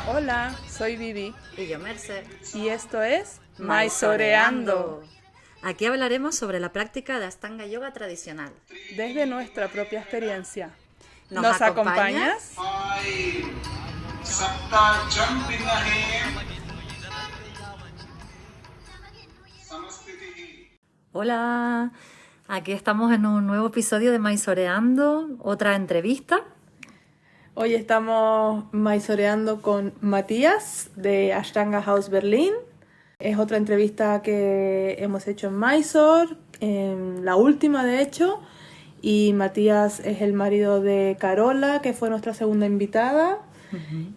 Hola, soy Vivi Y yo, Merce. y esto es Maizoreando. Maizoreando, Aquí hablaremos sobre la práctica de Ashtanga Yoga tradicional. desde nuestra propia experiencia. ¿Nos acompaña? acompañas? Hola, aquí estamos en un nuevo episodio de Maizoreando, otra entrevista. Hoy estamos maizoreando con Matías de Ashtanga House Berlín. Es otra entrevista que hemos hecho en Mysore, la última de hecho. Y Matías es el marido de Carola, que fue nuestra segunda invitada.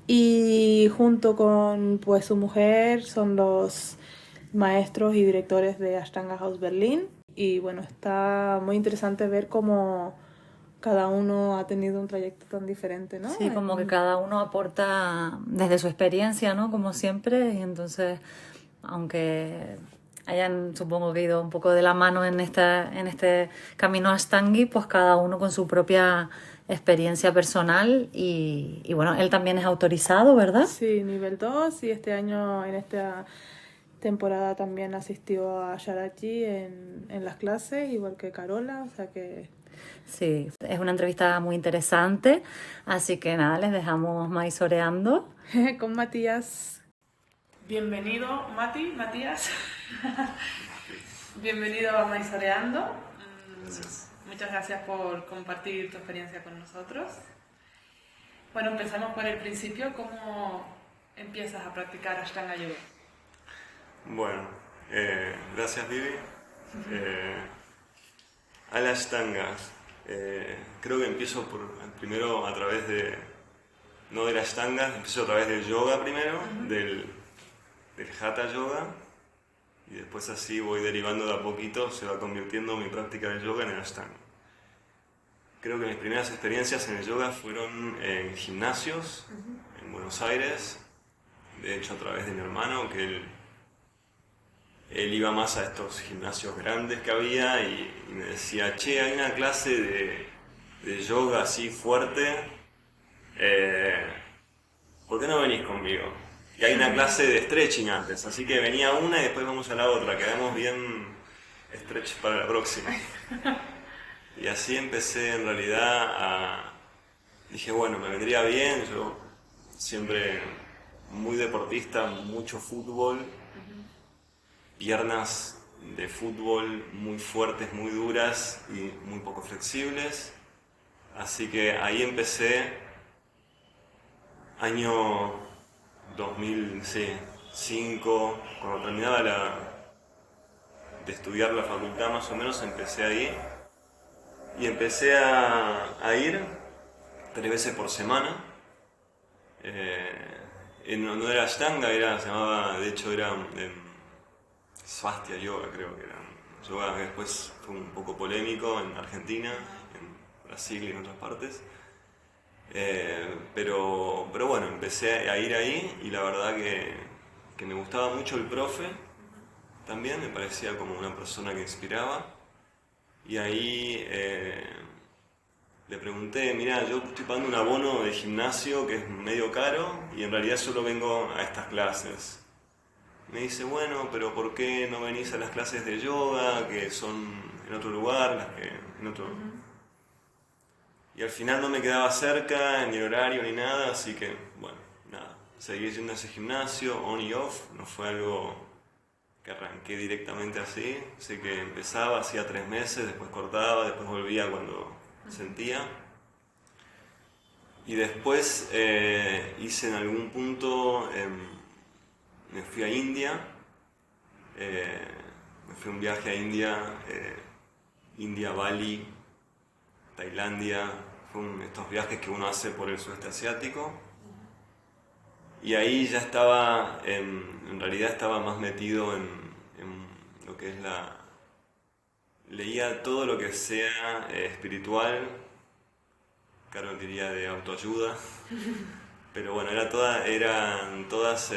Y junto con pues su mujer son los maestros y directores de Ashtanga House Berlín. Y bueno, está muy interesante ver cómo cada uno ha tenido un trayecto tan diferente, ¿no? Sí, como que cada uno aporta desde su experiencia, ¿no? Como siempre, y entonces, aunque hayan, supongo que ido un poco de la mano en este camino Ashtangi, pues cada uno con su propia experiencia personal y bueno, él también es autorizado, ¿verdad? Sí, nivel 2 y este año en esta temporada también asistió a Sharachi en las clases, igual que Carola, o sea que... Sí, es una entrevista muy interesante, así que nada, les dejamos maizoreando. con Matías. Bienvenido, Matías. Bienvenido a Maizoreando. Muchas gracias por compartir tu experiencia con nosotros. Bueno, empezamos por el principio. ¿Cómo empiezas a practicar Ashtanga Yoga? Bueno, gracias Vivi. A la Ashtanga, creo que empiezo primero a través no de la Ashtanga, empiezo a través del yoga primero, del Hatha Yoga, y después así voy derivando de a poquito, se va convirtiendo mi práctica de yoga en el Ashtanga. Creo que mis primeras experiencias en el yoga fueron en gimnasios, en Buenos Aires, de hecho a través de mi hermano, que él iba más a estos gimnasios grandes que había y me decía, che, hay una clase de yoga así fuerte, ¿por qué no venís conmigo? Y hay una clase de stretching antes, así que venía una y después vamos a la otra, quedamos bien stretch para la próxima. Y así empecé en realidad dije, bueno, me vendría bien, yo siempre muy deportista, mucho fútbol, piernas de fútbol muy fuertes, muy duras y muy poco flexibles. Así que ahí empecé, año 2005, cuando terminaba de estudiar la facultad más o menos, empecé ahí. Y empecé a ir 3 veces por semana. No era Ashtanga, de hecho era Svastia Yoga, creo que era. Yoga que después fue un poco polémico en Argentina, en Brasil y en otras partes. Pero bueno, empecé a ir ahí y la verdad que me gustaba mucho el profe. También me parecía como una persona que inspiraba. Y ahí le pregunté, mira, yo estoy pagando un abono de gimnasio que es medio caro y en realidad solo vengo a estas clases. Me dice, bueno, pero ¿por qué no venís a las clases de yoga que son en otro lugar? Y al final no me quedaba cerca, ni el horario ni nada, así que, bueno, nada. Seguí yendo a ese gimnasio, on y off, no fue algo que arranqué directamente así. Así que empezaba, hacía 3 meses, después cortaba, después volvía cuando sentía. Y después hice en algún punto, me fui a India, me fui a un viaje a India, Bali, Tailandia, estos viajes que uno hace por el sudeste asiático. Y ahí ya estaba, en realidad estaba más metido en lo que es leía todo lo que sea espiritual, Carol diría de autoayuda, pero bueno, eran todas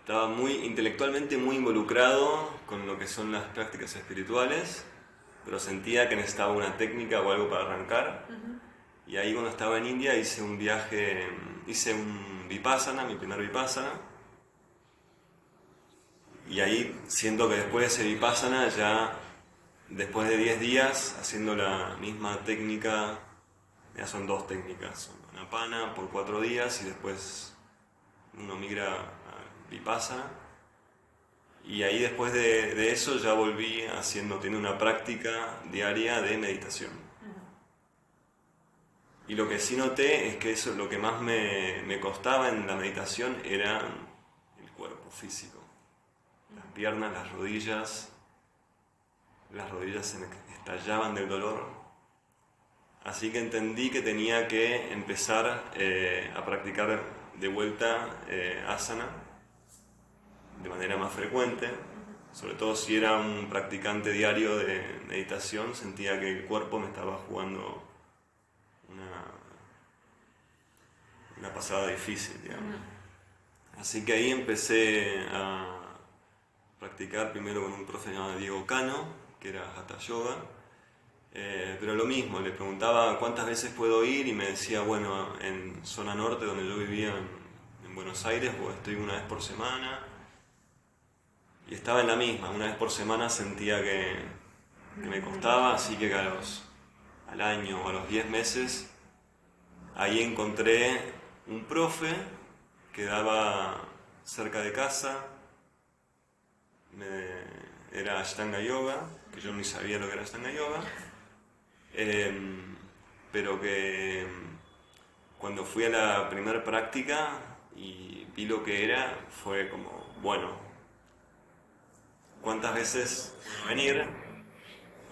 estaba intelectualmente muy involucrado con lo que son las prácticas espirituales, pero sentía que necesitaba una técnica o algo para arrancar. Y ahí cuando estaba en India hice un viaje, hice un Vipassana, mi primer Vipassana. Y ahí siento que después de ese Vipassana, ya después de 10 días haciendo la misma técnica, ya son 2 técnicas, Anapana por 4 días y después uno migra a Vipassana. Y ahí después de eso ya volví teniendo una práctica diaria de meditación. Y lo que sí noté es que eso, lo que más me costaba en la meditación era el cuerpo físico. Las piernas, las rodillas se me estallaban del dolor. Así que entendí que tenía que empezar a practicar de vuelta asana de manera más frecuente. Sobre todo si era un practicante diario de meditación, sentía que el cuerpo me estaba jugando una pasada difícil, digamos. Así que ahí empecé a practicar primero con un profe llamado Diego Cano, que era Hatha Yoga, pero lo mismo, le preguntaba cuántas veces puedo ir y me decía, bueno, en zona norte donde yo vivía en Buenos Aires, pues estoy una vez por semana, y estaba en la misma, una vez por semana sentía que me costaba, así que al año o a los 10 meses, ahí encontré un profe que daba cerca de casa, era Ashtanga Yoga, que yo ni sabía lo que era Ashtanga Yoga, pero que cuando fui a la primera práctica y vi lo que era, fue como, bueno, ¿cuántas veces puedo venir?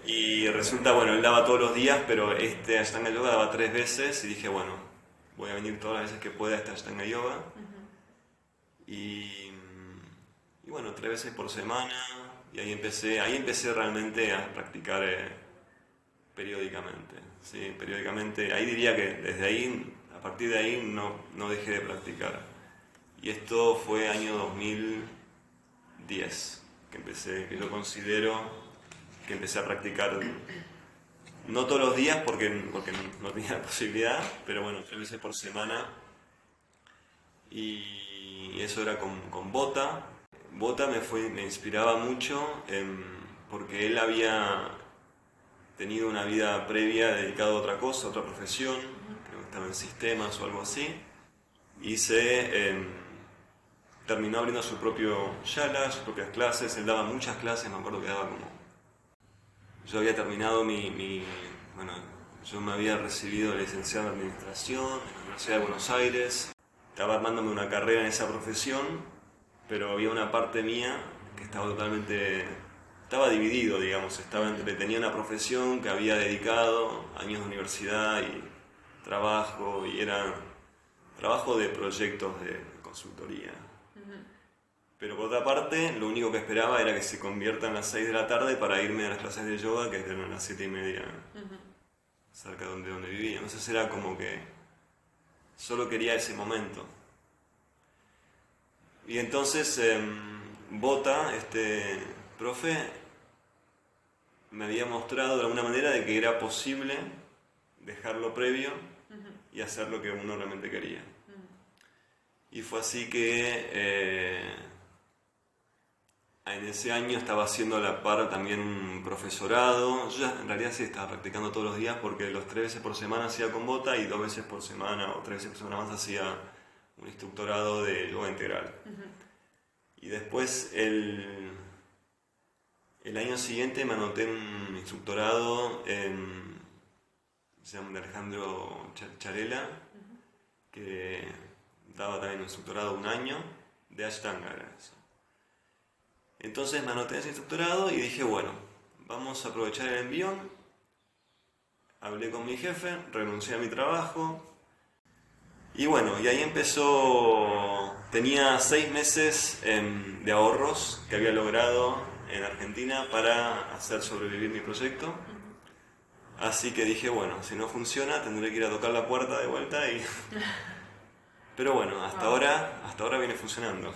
Y resulta, bueno, él daba todos los días, pero este Ashtanga Yoga daba 3 veces y dije, bueno, voy a venir todas las veces que pueda a este Ashtanga Yoga. Y bueno, 3 veces por semana, y ahí empecé realmente a practicar periódicamente. ¿Sí? Periódicamente, ahí diría que desde ahí, a partir de ahí no dejé de practicar. Y esto fue año 2010, que yo considero que empecé a practicar, no todos los días porque no tenía la posibilidad, pero bueno, 3 veces por semana. Y eso era con Bota. Bota me inspiraba mucho porque él había tenido una vida previa dedicada a otra cosa, a otra profesión, creo que estaba en sistemas o algo así, y terminó abriendo su propio yala, sus propias clases. Él daba muchas clases, me acuerdo que daba como... Yo había terminado bueno, yo me había recibido de licenciado en Administración en la Universidad de Buenos Aires, estaba armándome una carrera en esa profesión, pero había una parte mía que estaba dividido, digamos, tenía una profesión que había dedicado años de universidad y trabajo, y era trabajo de proyectos de consultoría. Pero por otra parte, lo único que esperaba era que se conviertan las 6 de la tarde para irme a las clases de yoga, que eran las 7:30, cerca de donde vivía. Entonces era como que solo quería ese momento. Y entonces Bota, este profe, me había mostrado de alguna manera de que era posible dejarlo previo y hacer lo que uno realmente quería. Y fue así que en ese año estaba haciendo a la par también un profesorado. Yo en realidad sí estaba practicando todos los días, porque los 3 veces por semana hacía con Bota y 2 veces por semana o 3 veces por semana más hacía un instructorado de yoga integral. Y después el año siguiente me anoté en un instructorado se llama Alejandro Charela, que daba también un instructorado de 1 año de Ashtanga. Entonces me anoté en ese instructorado y dije, bueno, vamos a aprovechar el envión. Hablé con mi jefe, renuncié a mi trabajo. Y bueno, y ahí empezó. Tenía 6 meses de ahorros que había logrado en Argentina para hacer sobrevivir mi proyecto. Así que dije, bueno, si no funciona tendré que ir a tocar la puerta de vuelta y... Pero bueno, hasta ahora viene funcionando.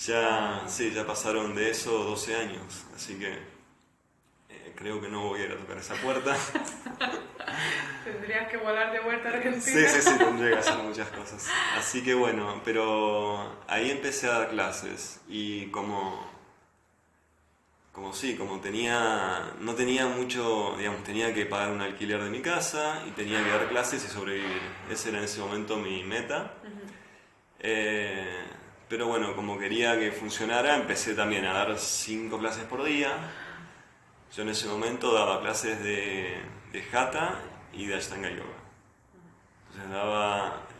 Ya pasaron de eso 12 años, así que creo que no voy a ir a tocar esa puerta. Tendrías que volar de vuelta a Argentina. Sí, tendría que hacer muchas cosas. Así que bueno, pero ahí empecé a dar clases y como no tenía mucho, digamos, tenía que pagar un alquiler de mi casa y tenía que dar clases y sobrevivir. Ese era en ese momento mi meta. Pero bueno, como quería que funcionara, empecé también a dar 5 clases por día. Yo en ese momento daba clases de Hatha y de Ashtanga Yoga. Entonces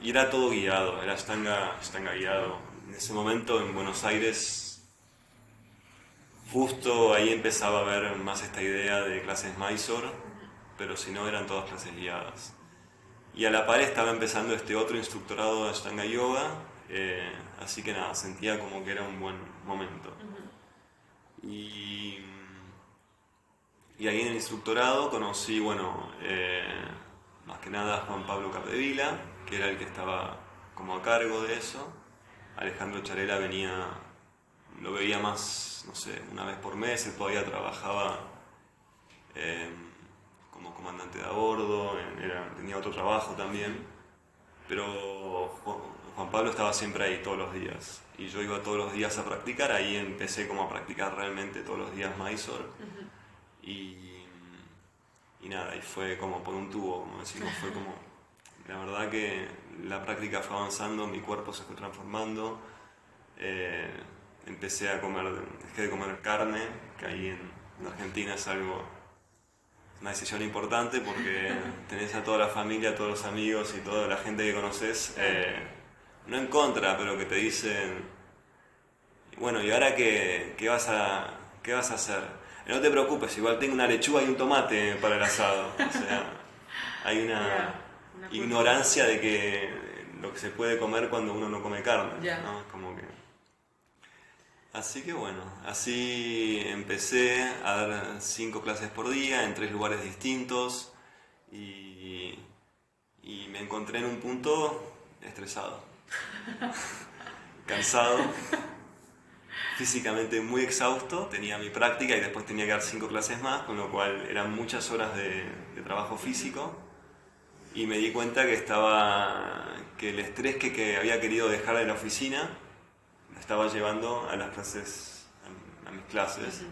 y era todo guiado, era Ashtanga guiado. En ese momento en Buenos Aires, justo ahí empezaba a ver más esta idea de clases Mysore, pero si no eran todas clases guiadas. Y a la par estaba empezando este otro instructorado de Ashtanga Yoga, así que nada, sentía como que era un buen momento. Y ahí en el instructorado conocí, más que nada a Juan Pablo Capdevila, que era el que estaba como a cargo de eso. Alejandro Charela lo veía más, no sé, una vez por mes. Él todavía trabajaba como comandante de a bordo, tenía otro trabajo también, pero Juan Pablo estaba siempre ahí todos los días y yo iba todos los días a practicar. Ahí empecé como a practicar realmente todos los días Mysore. Y nada, y fue como por un tubo, como decimos, fue como, la verdad que la práctica fue avanzando, mi cuerpo se fue transformando, dejé de comer carne, que ahí en Argentina es una decisión importante porque tenés a toda la familia, a todos los amigos y toda la gente que conoces, no en contra, pero que te dicen, bueno, ¿y ahora qué vas a hacer? No te preocupes, igual tengo una lechuga y un tomate para el asado. O sea, hay una ignorancia de que lo que se puede comer cuando uno no come carne, ¿no? Como que... Así que bueno, así empecé a dar 5 clases por día en 3 lugares distintos y me encontré en un punto estresado, cansado, físicamente muy exhausto. Tenía mi práctica y después tenía que dar 5 clases más, con lo cual eran muchas horas de trabajo físico, y me di cuenta que el estrés que había querido dejar de la oficina lo estaba llevando a las clases, a mis clases.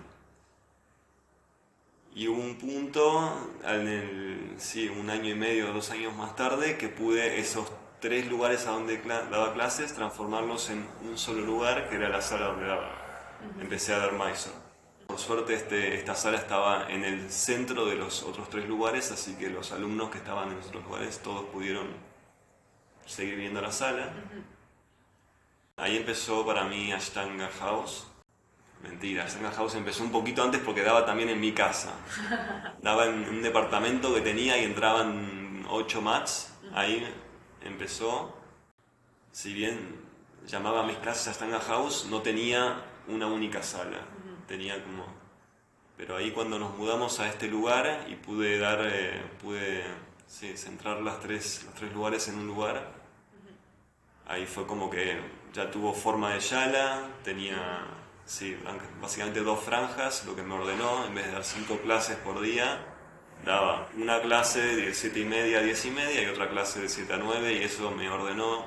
Y hubo un punto, un año y medio, 2 años más tarde, que pude esos 3 lugares a donde daba clases transformarlos en un solo lugar, que era la sala donde empecé a dar Mysore. Por suerte esta sala estaba en el centro de los otros 3 lugares, así que los alumnos que estaban en los otros lugares todos pudieron seguir viendo la sala. Ahí empezó para mí Ashtanga House. Mentira, Ashtanga House empezó un poquito antes porque daba también en mi casa. Daba en un departamento que tenía y entraban 8 mats. Ahí empezó. Si bien llamaba a mis clases Ashtanga House, no tenía una única sala. Tenía como... Pero ahí cuando nos mudamos a este lugar y pude centrar los tres lugares en un lugar, ahí fue como que ya tuvo forma de yala, tenía básicamente 2 franjas, lo que me ordenó. En vez de dar 5 clases por día, daba una clase de 7:30 a 10:30 y otra clase de 7 a 9, y eso me ordenó.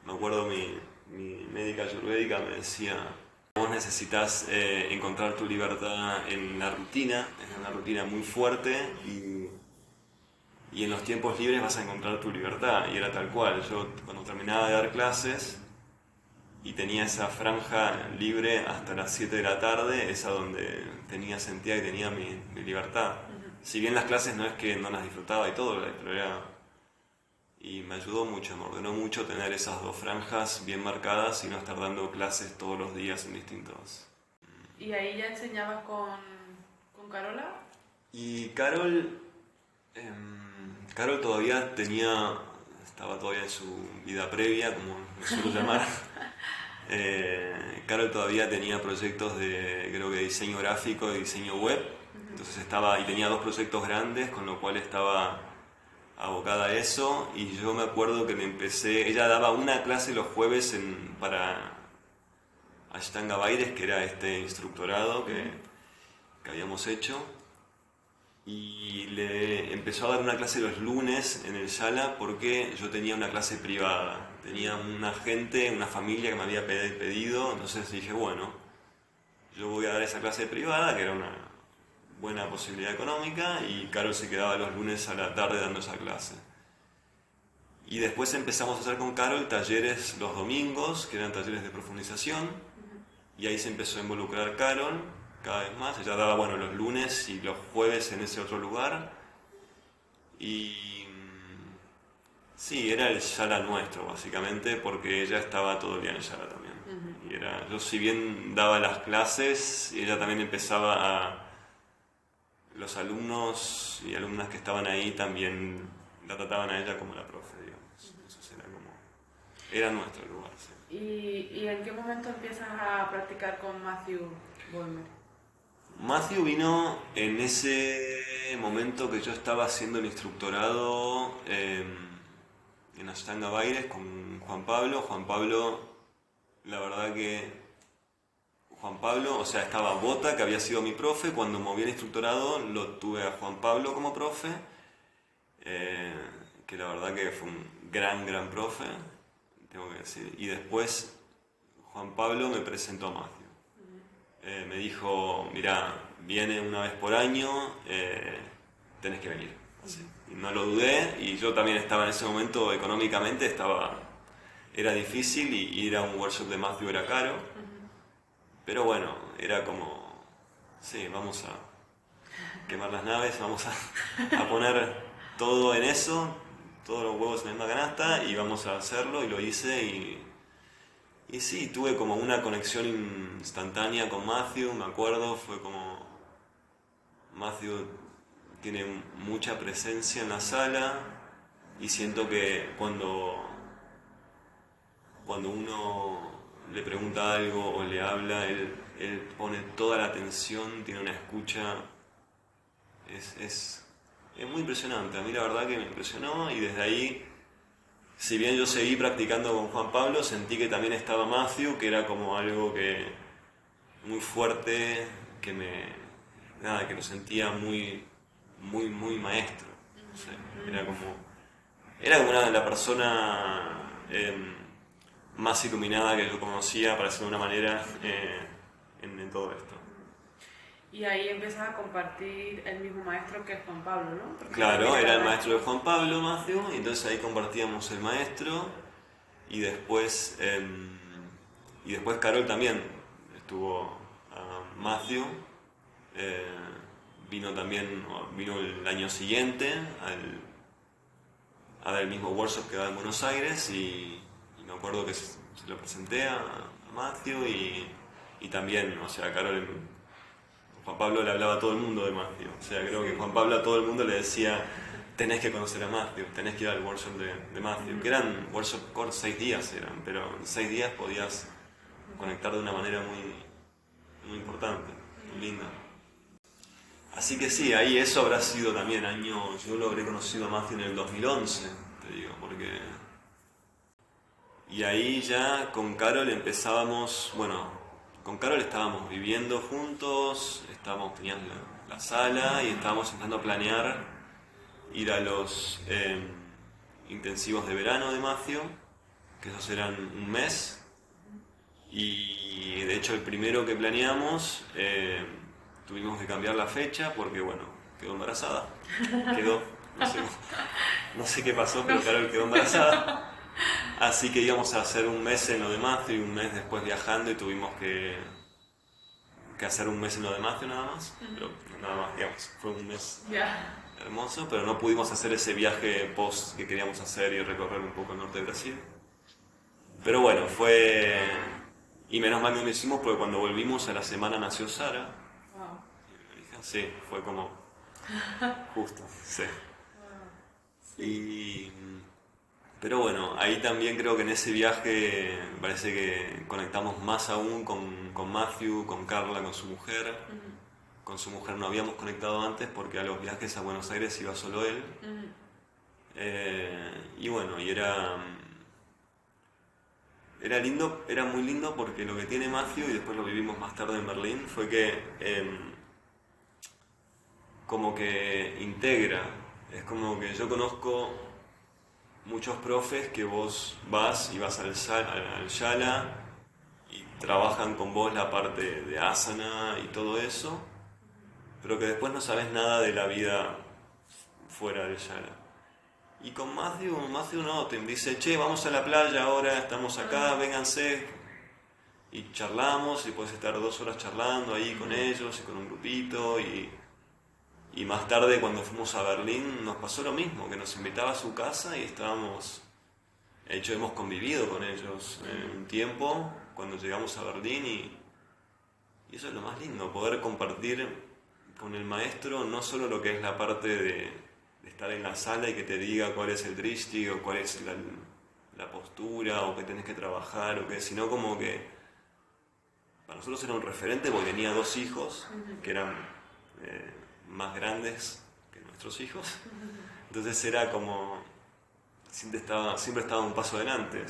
Me acuerdo mi médica ayurvédica me decía: vos necesitas encontrar tu libertad en la rutina, es una rutina muy fuerte, y en los tiempos libres vas a encontrar tu libertad. Y era tal cual. Yo cuando terminaba de dar clases y tenía esa franja libre hasta las 7 de la tarde, esa donde sentía que tenía mi libertad. Si bien las clases no es que no las disfrutaba y todo, pero y me ayudó mucho, me ordenó mucho tener esas 2 franjas bien marcadas y no estar dando clases todos los días en distintos. ¿Y ahí ya enseñabas con Carola? Y Carol todavía estaba todavía en su vida previa, como me suelo llamar. Carol todavía tenía proyectos creo que diseño gráfico y diseño web. Entonces tenía 2 proyectos grandes, con lo cual estaba abocada a eso. Y yo me acuerdo que ella daba una clase los jueves para Ashtanga Baires, que era este instructorado que habíamos hecho. y le empezó a dar una clase los lunes en el Yala porque yo tenía una clase privada. Tenía una gente, una familia que me había pedido, entonces dije, bueno, yo voy a dar esa clase privada, que era una buena posibilidad económica, y Carol se quedaba los lunes a la tarde dando esa clase. Y después empezamos a hacer con Carol talleres los domingos, que eran talleres de profundización, y ahí se empezó a involucrar Carol cada vez más. Ella daba, bueno, los lunes y los jueves en ese otro lugar, y sí, era el Yala nuestro, básicamente, porque ella estaba todo el día en el Yala también. Y yo, si bien daba las clases, ella también empezaba a... Los alumnos y alumnas que estaban ahí también la trataban a ella como la profe, digamos. Entonces era nuestro lugar, sí. ¿Y en qué momento empiezas a practicar con Matthew Bollmer? Matthew vino en ese momento que yo estaba haciendo el instructorado en Ashtanga Baires con Juan Pablo. Juan Pablo, la verdad que Juan Pablo, o sea, estaba Bota, que había sido mi profe. Cuando moví el instructorado lo tuve a Juan Pablo como profe, que la verdad que fue un gran profe, tengo que decir. Y después Juan Pablo me presentó a Matthew. Me dijo, mirá, viene una vez por año, tenés que venir. Así. Y no lo dudé, y yo también estaba en ese momento económicamente, era difícil, y ir a un workshop de Matthew era caro. Pero bueno, era como, sí, vamos a quemar las naves, vamos a poner todo en eso, todos los huevos en la misma canasta, y vamos a hacerlo, y lo hice, y sí, tuve como una conexión instantánea con Matthew, me acuerdo, fue como, Matthew tiene mucha presencia en la sala, y siento que cuando uno le pregunta algo o le habla, él pone toda la atención, tiene una escucha, es muy impresionante. A mí la verdad que me impresionó, y desde ahí, si bien yo seguí practicando con Juan Pablo, sentí que también estaba Matthew, que era como algo que muy fuerte, que lo sentía muy maestro. No sé, era como la persona más iluminada que yo conocía, para decirlo de una manera, en todo esto. Y ahí empiezas a compartir el mismo maestro que es Juan Pablo, ¿no? Porque claro, era el maestro de Juan Pablo, Matthew, y entonces ahí compartíamos el maestro, y después Carol también estuvo Matthew, vino el año siguiente a dar el mismo workshop que daba en Buenos Aires, y me acuerdo que se lo presenté a Matthew, y también, o sea, Juan Pablo le hablaba a todo el mundo de Matthew. O sea, creo que Juan Pablo a todo el mundo le decía, tenés que conocer a Matthew, tenés que ir al workshop de Matthew, que eran workshop cortos, 6 días eran, pero en 6 días podías conectar de una manera muy importante, muy linda. Así que sí, ahí eso habrá sido también yo lo habré conocido a Matthew en el 2011, te digo, porque... Y ahí ya con Carol empezábamos, con Carol estábamos viviendo juntos, teníamos la sala, y estábamos empezando a planear ir a los intensivos de verano de Matthew, que esos eran un mes, y de hecho el primero que planeamos tuvimos que cambiar la fecha porque quedó embarazada, no sé qué pasó, pero Carol quedó embarazada. Así que íbamos a hacer un mes en lo de Matthew y un mes después viajando, y tuvimos que hacer un mes en lo de Matthew nada más. Pero nada más, digamos, fue un mes hermoso, pero no pudimos hacer ese viaje post que queríamos hacer y recorrer un poco el norte de Brasil. Pero bueno, fue... Y menos mal que lo hicimos, porque cuando volvimos a la semana nació Sara. Wow. Sí, fue como justo, sí. Pero bueno, ahí también creo que en ese viaje me parece que conectamos más aún con Matthew, con Carla, con su mujer. Con su mujer no habíamos conectado antes porque a los viajes a Buenos Aires iba solo él. Y era lindo, era muy lindo, porque lo que tiene Matthew, y después lo vivimos más tarde en Berlín, fue que como que integra. Es como que yo conozco muchos profes que vos vas y vas al yala y trabajan con vos la parte de asana y todo eso, pero que después no sabes nada de la vida fuera del yala. Y con Matthew uno te dice, che, vamos a la playa ahora, estamos acá, vénganse. Y charlamos y puedes estar 2 horas charlando ahí con ellos y con un grupito. Y más tarde cuando fuimos a Berlín nos pasó lo mismo, que nos invitaba a su casa y estábamos... De hecho hemos convivido con ellos un tiempo cuando llegamos a Berlín y eso es lo más lindo, poder compartir con el maestro no solo lo que es la parte de estar en la sala y que te diga cuál es el drishti o cuál es la postura o qué tenés que trabajar, sino como que para nosotros era un referente porque tenía 2 hijos que eran más grandes que nuestros hijos, entonces era como siempre estaba un paso adelante,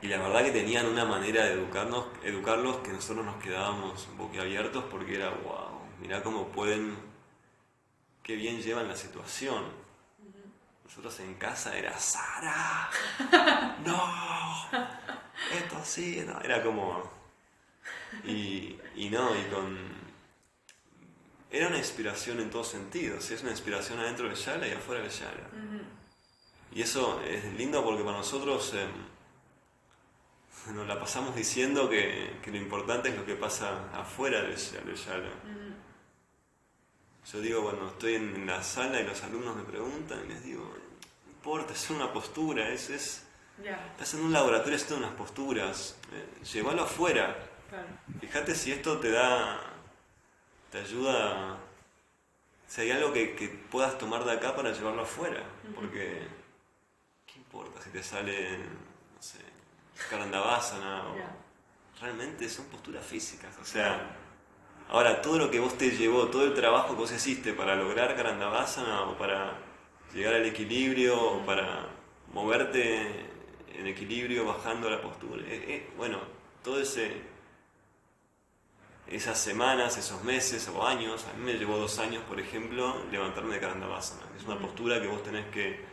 y la verdad que tenían una manera de educarlos que nosotros nos quedábamos boquiabiertos porque era wow, mirá cómo qué bien llevan la situación. Nosotros en casa era Sara, no, esto sí, no, era como... Era una inspiración en todos sentidos, es una inspiración adentro del yala y afuera del yala. Y eso es lindo porque para nosotros nos la pasamos diciendo que lo importante es lo que pasa afuera del yala. Yo digo, cuando estoy en la sala y los alumnos me preguntan, les digo, no importa, es una postura, estás en un laboratorio haciendo unas posturas, llévalo afuera. Claro. Fíjate si esto te ayuda, si hay algo que puedas tomar de acá para llevarlo afuera, porque ¿qué importa si te sale, no sé, Karandavasana realmente son posturas físicas, o sea, ahora todo lo que vos te llevó, todo el trabajo que vos hiciste para lograr Karandavasana o para llegar al equilibrio o para moverte en equilibrio bajando la postura, bueno, todo esas semanas, esos meses o años, a mí me llevó 2 años, por ejemplo, levantarme de Karandavasana. Es una postura que vos tenés que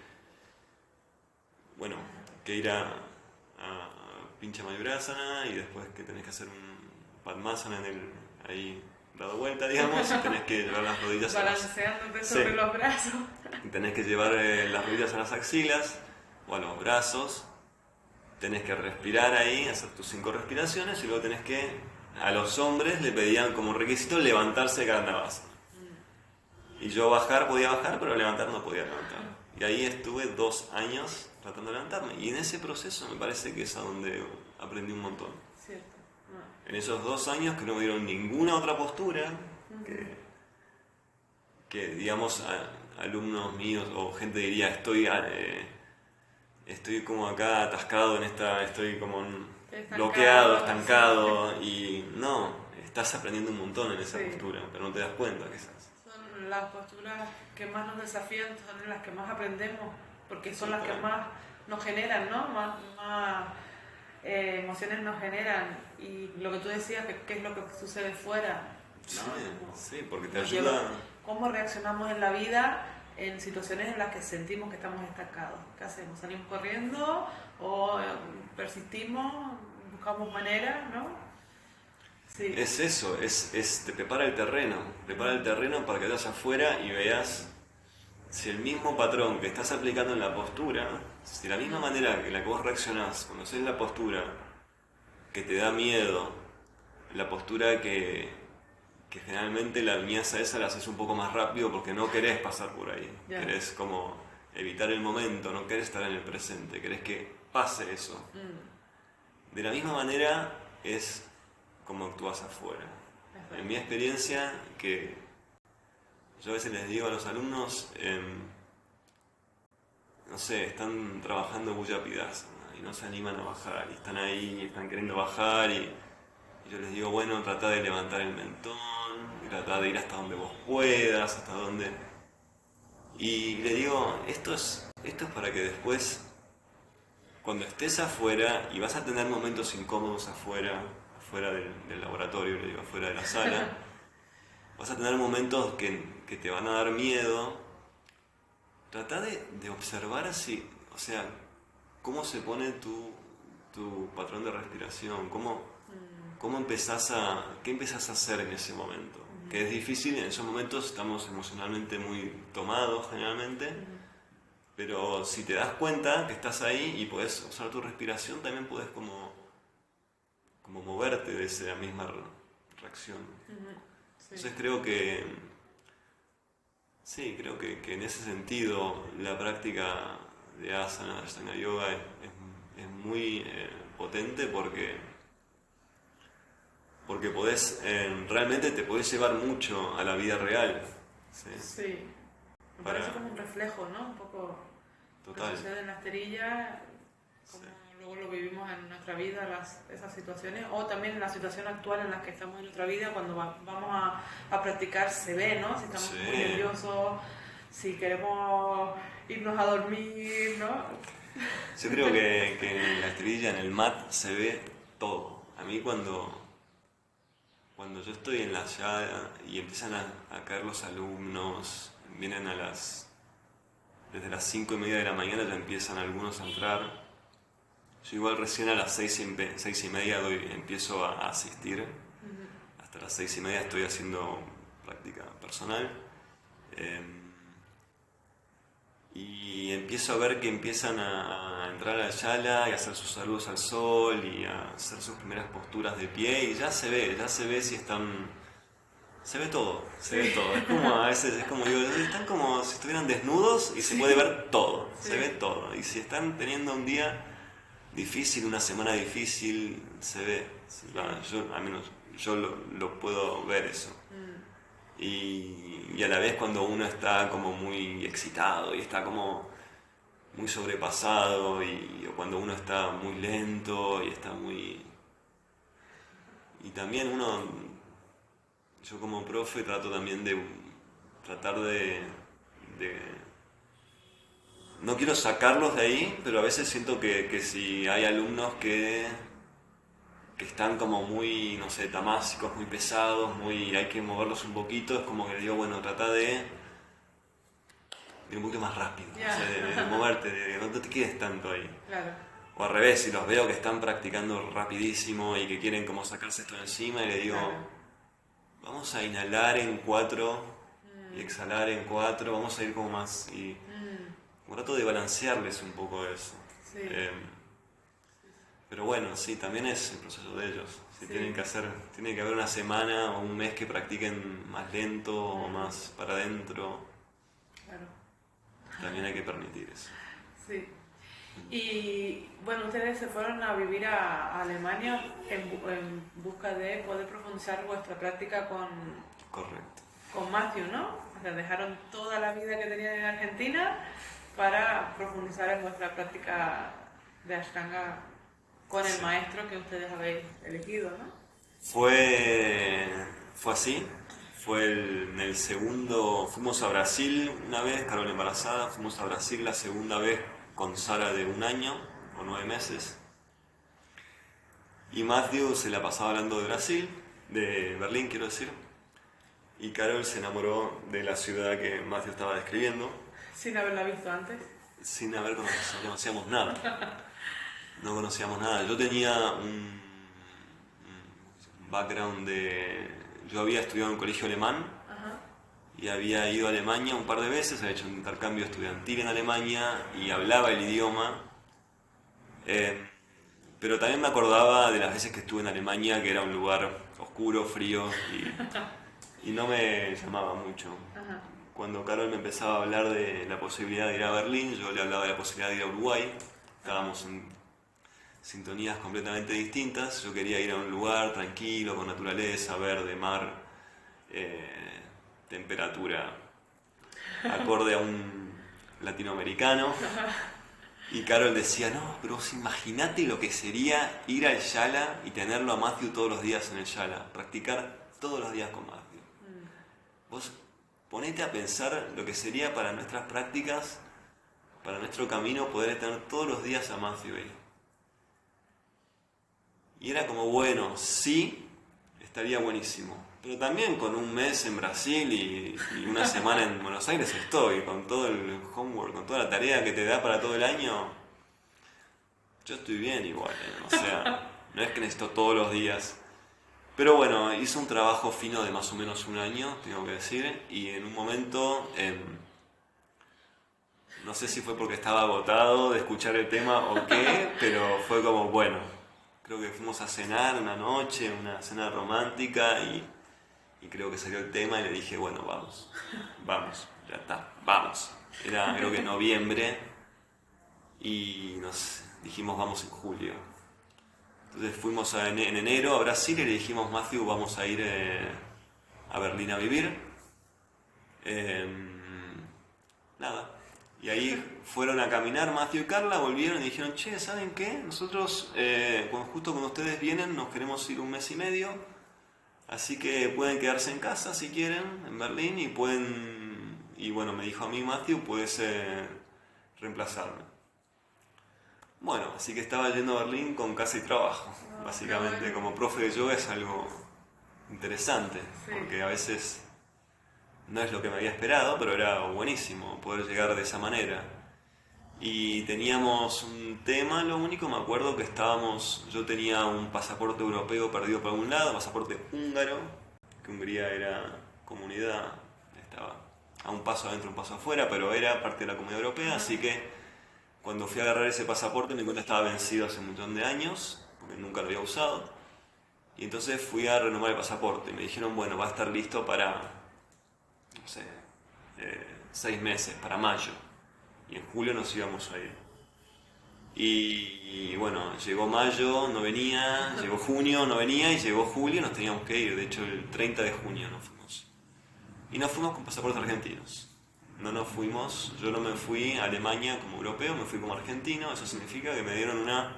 ir a Pincha Mayurasana y después que tenés que hacer un Padmasana ahí dado vuelta, digamos, y tenés que llevar las rodillas balanceándote sobre los brazos. Y tenés que llevar las rodillas a las axilas o a los brazos. Tenés que respirar ahí, hacer tus 5 respiraciones y luego tenés que... A los hombres le pedían como requisito levantarse de Karandavasana. Y yo podía bajar, pero levantar no podía levantar. Y ahí estuve 2 años tratando de levantarme. Y en ese proceso me parece que es a donde aprendí un montón. Cierto. En esos 2 años que no me dieron ninguna otra postura, que digamos alumnos míos o gente diría estoy como acá atascado en estoy como bloqueado, estancado, y no, estás aprendiendo un montón en esa postura, pero no te das cuenta quizás. Son las posturas que más nos desafían, son las que más aprendemos, porque son las que más nos generan, ¿no? Más emociones nos generan, y lo que tú decías, que es lo que sucede fuera, ¿no? Sí, porque te ayuda... ¿Cómo reaccionamos en la vida en situaciones en las que sentimos que estamos estancados? ¿Qué hacemos? ¿Salimos corriendo o persistimos, buscamos maneras, no? Sí. Es eso, te prepara el terreno para que vayas afuera y veas si el mismo patrón que estás aplicando en la postura, si la misma manera en la que vos reaccionás cuando haces la postura que te da miedo, la postura que generalmente la viñaza esa la haces un poco más rápido porque no querés pasar por ahí, querés como evitar el momento, no querés estar en el presente, querés que pase eso. De la misma manera es como actúas afuera. En mi experiencia, que yo a veces les digo a los alumnos, no sé, están trabajando Bullapidasana y no se animan a bajar, y están ahí, están queriendo bajar, y yo les digo, bueno, trata de levantar el mentón, trata de ir hasta donde vos puedas, hasta donde... Y les digo, esto es para que después, cuando estés afuera, y vas a tener momentos incómodos afuera del laboratorio, le digo, afuera de la sala, vas a tener momentos que te van a dar miedo. Trata de observar así, o sea, cómo se pone tu patrón de respiración, qué empezás a hacer en ese momento. Que es difícil, en esos momentos estamos emocionalmente muy tomados generalmente, pero si te das cuenta que estás ahí y podés usar tu respiración, también podés como moverte de esa misma reacción. Sí. Entonces creo que en ese sentido la práctica de asana, de Ashtanga Yoga es muy potente porque realmente te podés llevar mucho a la vida real. Sí. Me parece como un reflejo, ¿no? Un poco Total. lo que sucede en la esterilla, como luego lo vivimos en nuestra vida, esas situaciones, o también en la situación actual en la que estamos en nuestra vida, cuando vamos a practicar se ve, ¿no? Si estamos muy nerviosos, si queremos irnos a dormir, ¿no? Yo creo que en la esterilla, en el mat, se ve todo. A mí cuando yo estoy en la yada y empiezan a caer los alumnos, vienen desde las 5:30 de la mañana ya empiezan algunos a entrar. Yo igual recién a las 6:30 empiezo a asistir. Hasta las 6:30 estoy haciendo práctica personal. Y empiezo a ver que empiezan a entrar al yala y a hacer sus saludos al sol y a hacer sus primeras posturas de pie y ya se ve si están... Se ve todo. Es como a veces, digo, están como si estuvieran desnudos y se puede ver todo, se ve todo. Y si están teniendo un día difícil, una semana difícil, se ve. Al menos yo lo puedo ver eso. Y a la vez cuando uno está como muy excitado y está como muy sobrepasado o cuando uno está muy lento y está muy... Y también yo como profe trato también de tratar de no quiero sacarlos de ahí, pero a veces siento que si hay alumnos que están como muy, no sé, tamásicos, muy pesados, hay que moverlos un poquito, es como que digo, bueno, trata de ir un poquito más rápido, o sea, de moverte, de no te quedes tanto ahí. Claro. O al revés, si los veo que están practicando rapidísimo y que quieren como sacarse esto de encima, y le digo, vamos a inhalar en 4 y exhalar en 4, vamos a ir como más y trato de balancearles un poco eso. Sí. Pero bueno, sí, también es el proceso de ellos. Tiene que haber una semana o un mes que practiquen más lento o más para adentro. Claro. También hay que permitir eso. Sí. Y bueno, ustedes se fueron a vivir a Alemania en busca de poder profundizar vuestra práctica Correcto. con Matthew, ¿no? O sea, dejaron toda la vida que tenían en Argentina para profundizar en vuestra práctica de Ashtanga con el maestro que ustedes habéis elegido, ¿no? Fue así. En el segundo, fuimos a Brasil una vez, Carol embarazada, fuimos a Brasil la segunda vez con Sara de 1 año o 9 meses. Y Matthew se la pasaba hablando de Brasil, de Berlín quiero decir, y Carol se enamoró de la ciudad que Matthew estaba describiendo. Sin haberla visto antes. Sin haber conocíamos nada. No conocíamos nada. Yo tenía un background yo había estudiado en un colegio alemán. Ajá. Y había ido a Alemania un par de veces, había hecho un intercambio estudiantil en Alemania y hablaba el idioma. Pero también me acordaba de las veces que estuve en Alemania, que era un lugar oscuro, frío y no me llamaba mucho. Ajá. Cuando Carol me empezaba a hablar de la posibilidad de ir a Berlín, yo le hablaba de la posibilidad de ir a Uruguay. Estábamos en sintonías completamente distintas. Yo quería ir a un lugar tranquilo, con naturaleza, verde, mar, temperatura acorde a un latinoamericano. Y Carol decía, no, pero vos imaginate lo que sería ir al yala y tenerlo a Matthew todos los días en el yala, practicar todos los días con Matthew. Vos ponete a pensar lo que sería para nuestras prácticas, para nuestro camino, poder tener todos los días a Matthew ahí. Y era como, bueno, sí, estaría buenísimo. Pero también con un mes en Brasil y una semana en Buenos Aires estoy, con todo el homework, con toda la tarea que te da para todo el año. Yo estoy bien igual, o sea, no es que necesito todos los días. Pero bueno, hice un trabajo fino de más o menos un año, tengo que decir, y en un momento, no sé si fue porque estaba agotado de escuchar el tema o qué, pero fue como, bueno, creo que fuimos a cenar una noche, una cena romántica, y creo que salió el tema y le dije, bueno, vamos, ya está, vamos. Era creo que noviembre y nos dijimos vamos en julio. Entonces fuimos en enero a Brasil y le dijimos, Matthew, vamos a ir a Berlín a vivir. Nada. Y ahí fueron a caminar Matthew y Carla, volvieron y dijeron, che, ¿saben qué? Nosotros, justo cuando ustedes vienen, nos queremos ir un mes y medio, así que pueden quedarse en casa si quieren, en Berlín, y pueden... Y bueno, me dijo a mí Matthew, puedes reemplazarme. Bueno, así que estaba yendo a Berlín con casa y trabajo, básicamente. Como profe de yoga es algo interesante, porque a veces no es lo que me había esperado, pero era buenísimo poder llegar de esa manera. Y teníamos un tema, lo único, me acuerdo que yo tenía un pasaporte europeo perdido por algún lado, pasaporte húngaro, que Hungría era comunidad, estaba a un paso adentro, un paso afuera, pero era parte de la comunidad europea, así que cuando fui a agarrar ese pasaporte me encontré que estaba vencido hace un montón de años, porque nunca lo había usado, y entonces fui a renovar el pasaporte. Me dijeron, bueno, va a estar listo para, no sé, 6 meses, para mayo, y en julio nos íbamos a ir. Y bueno, llegó mayo, no venía, llegó junio, no venía, y llegó julio, nos teníamos que ir. De hecho, el 30 de junio nos fuimos. Y nos fuimos con pasaportes argentinos. No nos fuimos, yo no me fui a Alemania como europeo, me fui como argentino. Eso significa que me dieron una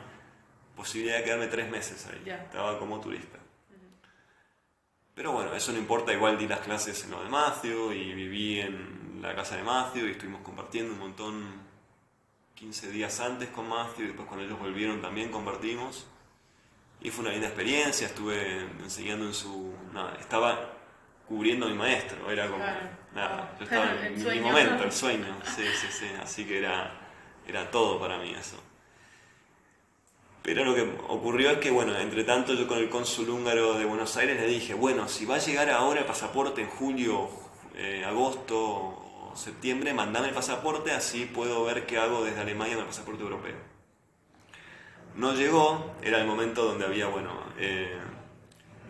posibilidad de quedarme 3 meses ahí. Estaba como turista. Pero bueno, eso no importa, igual di las clases en lo de Matthew y viví en la casa de Matthew y estuvimos compartiendo un montón 15 días antes con Matthew, y después cuando ellos volvieron también compartimos. Y fue una linda experiencia, estuve enseñando en su... estaba cubriendo a mi maestro, era como... yo estaba en mi momento, el sueño. Sí, así que era todo para mí eso. Pero lo que ocurrió es que, bueno, entre tanto yo con el cónsul húngaro de Buenos Aires le dije, bueno, si va a llegar ahora el pasaporte en julio, agosto o septiembre, mandame el pasaporte, así puedo ver qué hago desde Alemania con el pasaporte europeo. No llegó, era el momento donde había, bueno,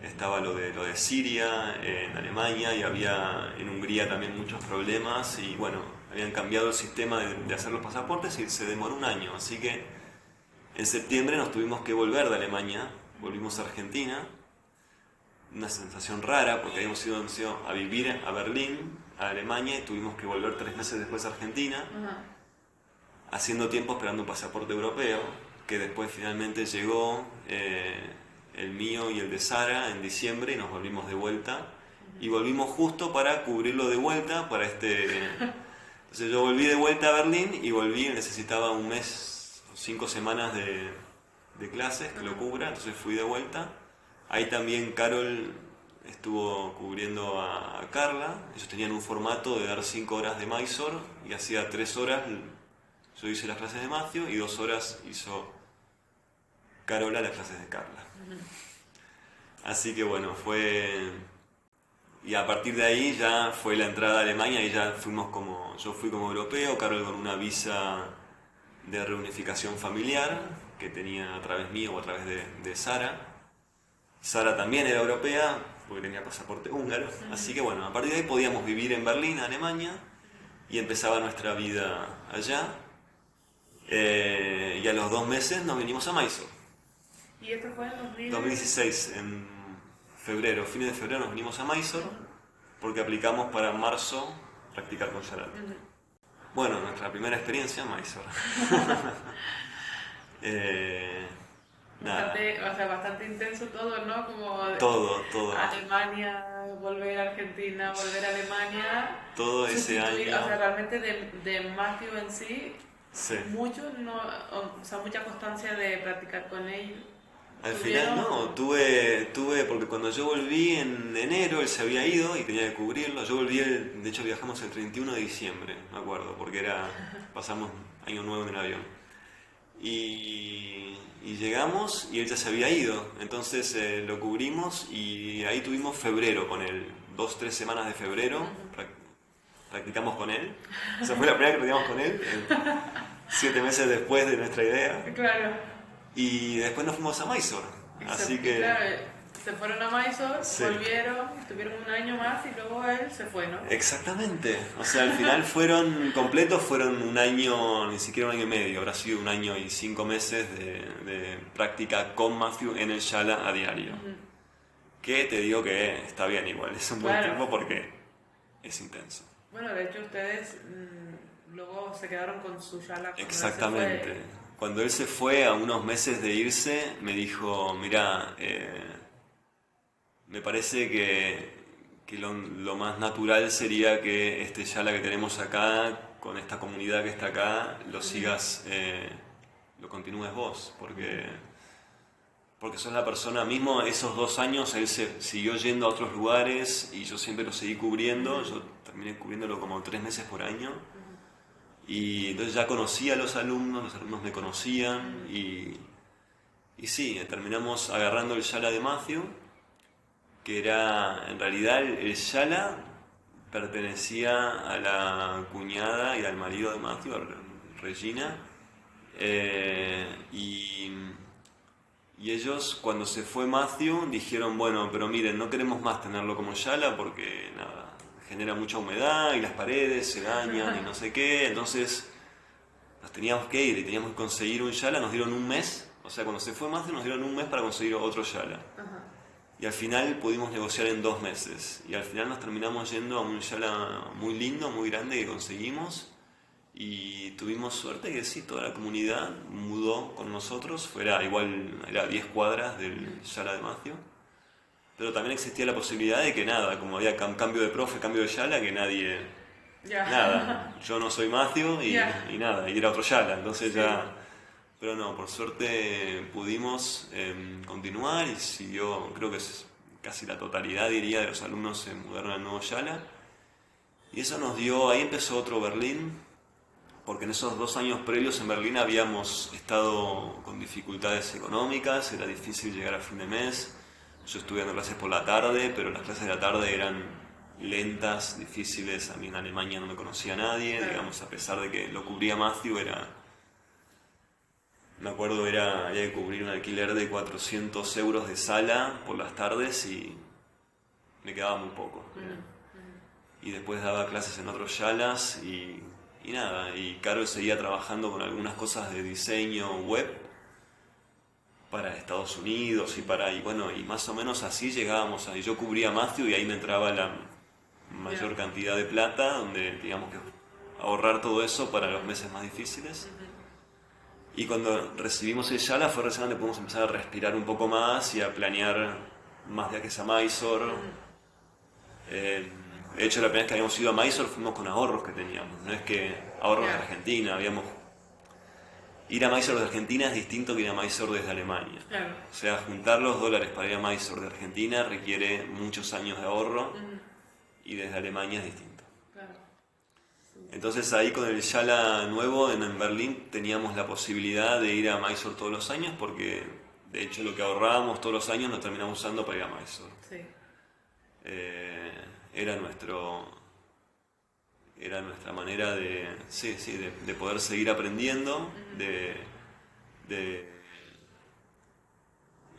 estaba lo de Siria en Alemania y había en Hungría también muchos problemas y, bueno, habían cambiado el sistema de hacer los pasaportes y se demoró un año, así que en septiembre nos tuvimos que volver de Alemania, volvimos a Argentina, una sensación rara porque habíamos ido a vivir a Berlín, a Alemania, y tuvimos que volver 3 meses después a Argentina, haciendo tiempo esperando un pasaporte europeo, que después finalmente llegó, el mío y el de Sara, en diciembre, y nos volvimos de vuelta, y volvimos justo para cubrirlo de vuelta, para Entonces yo volví de vuelta a Berlín y necesitaba un mes, 5 semanas de clases que lo cubra, entonces fui de vuelta. Ahí también Carol estuvo cubriendo a Carla. Ellos tenían un formato de dar 5 horas de Mysore y hacía 3 horas yo hice las clases de Matthew y 2 horas hizo Carola las clases de Carla. Así que bueno, y a partir de ahí ya fue la entrada a Alemania y ya yo fui como europeo, Carol con una visa de reunificación familiar que tenía a través mío o a través de Sara. Sara también era europea porque tenía pasaporte húngaro, así que bueno, a partir de ahí podíamos vivir en Berlín, Alemania, y empezaba nuestra vida allá. Y a los 2 meses nos vinimos a Mysore. ¿Y esto fue en 2016, en febrero, fines de febrero nos vinimos a Mysore porque aplicamos para marzo practicar con Sharat. Bueno, nuestra primera experiencia en Mysore. Bastante intenso todo, ¿no? Como todo. Alemania, volver a Argentina, volver a Alemania. Todo ese año. O sea, realmente de Matthew en sí, mucha constancia de practicar con él Al final no, tuve, porque cuando yo volví en enero, él se había ido y tenía que cubrirlo. Yo volví, de hecho viajamos el 31 de diciembre, me acuerdo, porque pasamos año nuevo en el avión. Y llegamos y él ya se había ido, entonces lo cubrimos y ahí tuvimos febrero con él, 2-3 semanas de febrero, practicamos con él. Esa fue la primera que practicamos con él, 7 meses después de nuestra idea. Claro. Y después nos fuimos a Mysore, así que... Claro, se fueron a Mysore, sí. Volvieron, estuvieron un año más y luego él se fue, ¿no? Exactamente, o sea, al final fueron un año, ni siquiera un año y medio, habrá sido 1 año y 5 meses de práctica con Matthew en el Shala a diario. Que te digo que está bien igual, es un buen tiempo porque es intenso. Bueno, de hecho ustedes luego se quedaron con su Shala. Exactamente. Cuando él se fue, a unos meses de irse, me dijo, mira, me parece que lo más natural sería que este Shala que tenemos acá, con esta comunidad que está acá, lo sigas, lo continúes vos, porque sos la persona mismo. Esos 2 años él se siguió yendo a otros lugares y yo siempre lo seguí cubriendo. Yo terminé cubriéndolo como 3 meses por año. Y entonces ya conocía a los alumnos me conocían y sí, terminamos agarrando el Shala de Matthew, que era, en realidad el Shala pertenecía a la cuñada y al marido de Matthew, a Regina, y ellos, cuando se fue Matthew, dijeron, bueno, pero miren, no queremos más tenerlo como Shala porque nada, genera mucha humedad y las paredes se dañan y no sé qué, entonces nos teníamos que ir y teníamos que conseguir un Shala. Nos dieron un mes, o sea, cuando se fue Matthew nos dieron un mes para conseguir otro Shala. Y al final pudimos negociar en 2 meses. Y al final nos terminamos yendo a un Shala muy lindo, muy grande que conseguimos. Y tuvimos suerte que sí, toda la comunidad mudó con nosotros. Era 10 cuadras del Shala de Matthew. Pero también existía la posibilidad de que nada, como había cambio de profe, cambio de Shala, que nadie... Nada, yo no soy Matthew y nada, y era otro Shala. Entonces ya... Pero no, por suerte pudimos continuar y siguió, creo que casi la totalidad, diría, de los alumnos se mudaron al nuevo Shala. Y eso nos dio, ahí empezó otro Berlín, porque en esos 2 años previos en Berlín habíamos estado con dificultades económicas, era difícil llegar a fin de mes. Yo estuve dando clases por la tarde, pero las clases de la tarde eran lentas, difíciles. A mí en Alemania no me conocía a nadie, digamos, a pesar de que lo cubría Matthew, me acuerdo, había que cubrir un alquiler de 400 euros de sala por las tardes y me quedaba muy poco. Y después daba clases en otros Shalas y nada, y Carol seguía trabajando con algunas cosas de diseño web para Estados Unidos y más o menos así llegábamos ahí. Yo cubría a Matthew y ahí me entraba la mayor cantidad de plata, donde teníamos que ahorrar todo eso para los meses más difíciles. Y cuando recibimos el Shala fue recién donde pudimos empezar a respirar un poco más y a planear más viajes a Mysore. De hecho, la primera vez que habíamos ido a Mysore fuimos con ahorros que teníamos, no es que ahorros de Argentina, ir a Mysore de Argentina es distinto que ir a Mysore desde Alemania. Claro. O sea, juntar los dólares para ir a Mysore de Argentina requiere muchos años de ahorro y desde Alemania es distinto. Entonces ahí con el Shala nuevo en Berlín teníamos la posibilidad de ir a Mysore todos los años porque de hecho lo que ahorrábamos todos los años lo terminamos usando para ir a Mysore. Sí. Era nuestra manera de poder seguir aprendiendo, de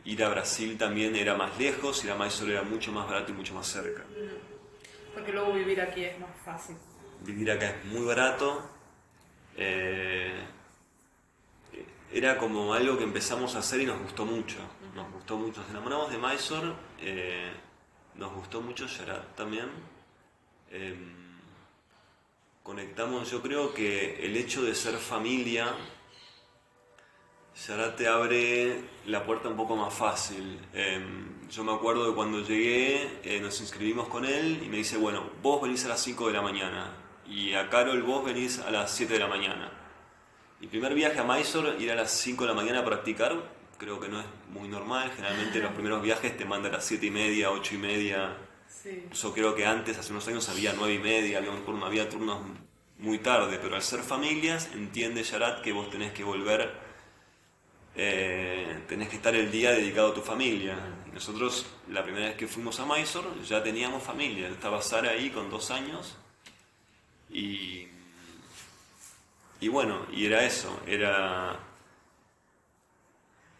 ir a Brasil también era más lejos, ir a Mysore era mucho más barato y mucho más cerca. Porque luego vivir aquí es más fácil. Vivir acá es muy barato. Era como algo que empezamos a hacer y nos gustó mucho. Nos enamoramos de Mysore, nos gustó mucho Sharath también. Conectamos, yo creo que el hecho de ser familia, Sharath te abre la puerta un poco más fácil. Yo me acuerdo de cuando llegué, nos inscribimos con él y me dice, bueno, vos venís a las 5 de la mañana y a Carol vos venís a las 7 de la mañana. Mi primer viaje a Mysore, ir a las 5 de la mañana a practicar, creo que no es muy normal. Generalmente los primeros viajes te mandan a las 7:30, 8:30. Sí. Yo creo que antes, hace unos años, había 9:30, había turnos muy tarde, pero al ser familias, entiende Yarat que vos tenés que volver, tenés que estar el día dedicado a tu familia. Y nosotros, la primera vez que fuimos a Mysore, ya teníamos familia. Estaba Sara ahí con 2 años y bueno, y era eso, era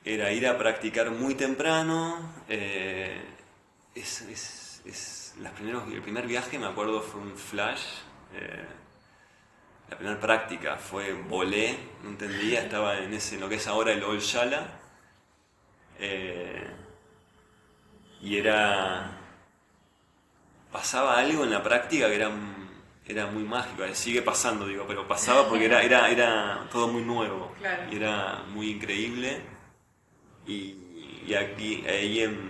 ir a practicar muy temprano. El primer viaje, me acuerdo, fue un flash. La primera práctica volé, no entendía, estaba en lo que es ahora el Ol Shala. Y pasaba algo en la práctica que era muy mágico, sigue pasando, digo, pero pasaba porque era todo muy nuevo. Claro. Y era muy increíble. Y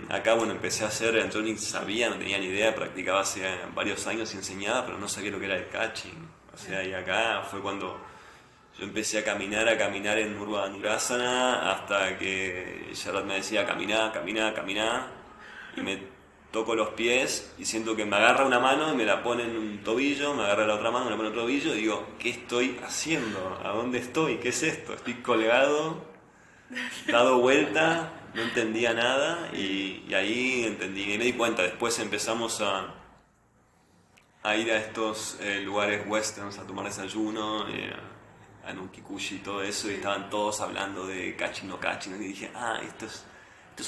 acá, bueno, empecé a hacer, yo ni sabía, no tenía ni idea, practicaba hace varios años y enseñaba, pero no sabía lo que era el catching. O sea, y acá fue cuando yo empecé a caminar en Urva Nurasana, hasta que Yarat me decía, caminá, y me toco los pies y siento que me agarra una mano y me la pone en un tobillo, me agarra la otra mano, me la pone en otro tobillo, y digo, ¿qué estoy haciendo? ¿A dónde estoy? ¿Qué es esto? Estoy colgado, dado vuelta, no entendía nada, y ahí entendí, y me di cuenta. Después empezamos a ir a estos lugares westerns a tomar desayuno, a Nunkikushi y todo eso, y estaban todos hablando de catching no catching, y dije, esto es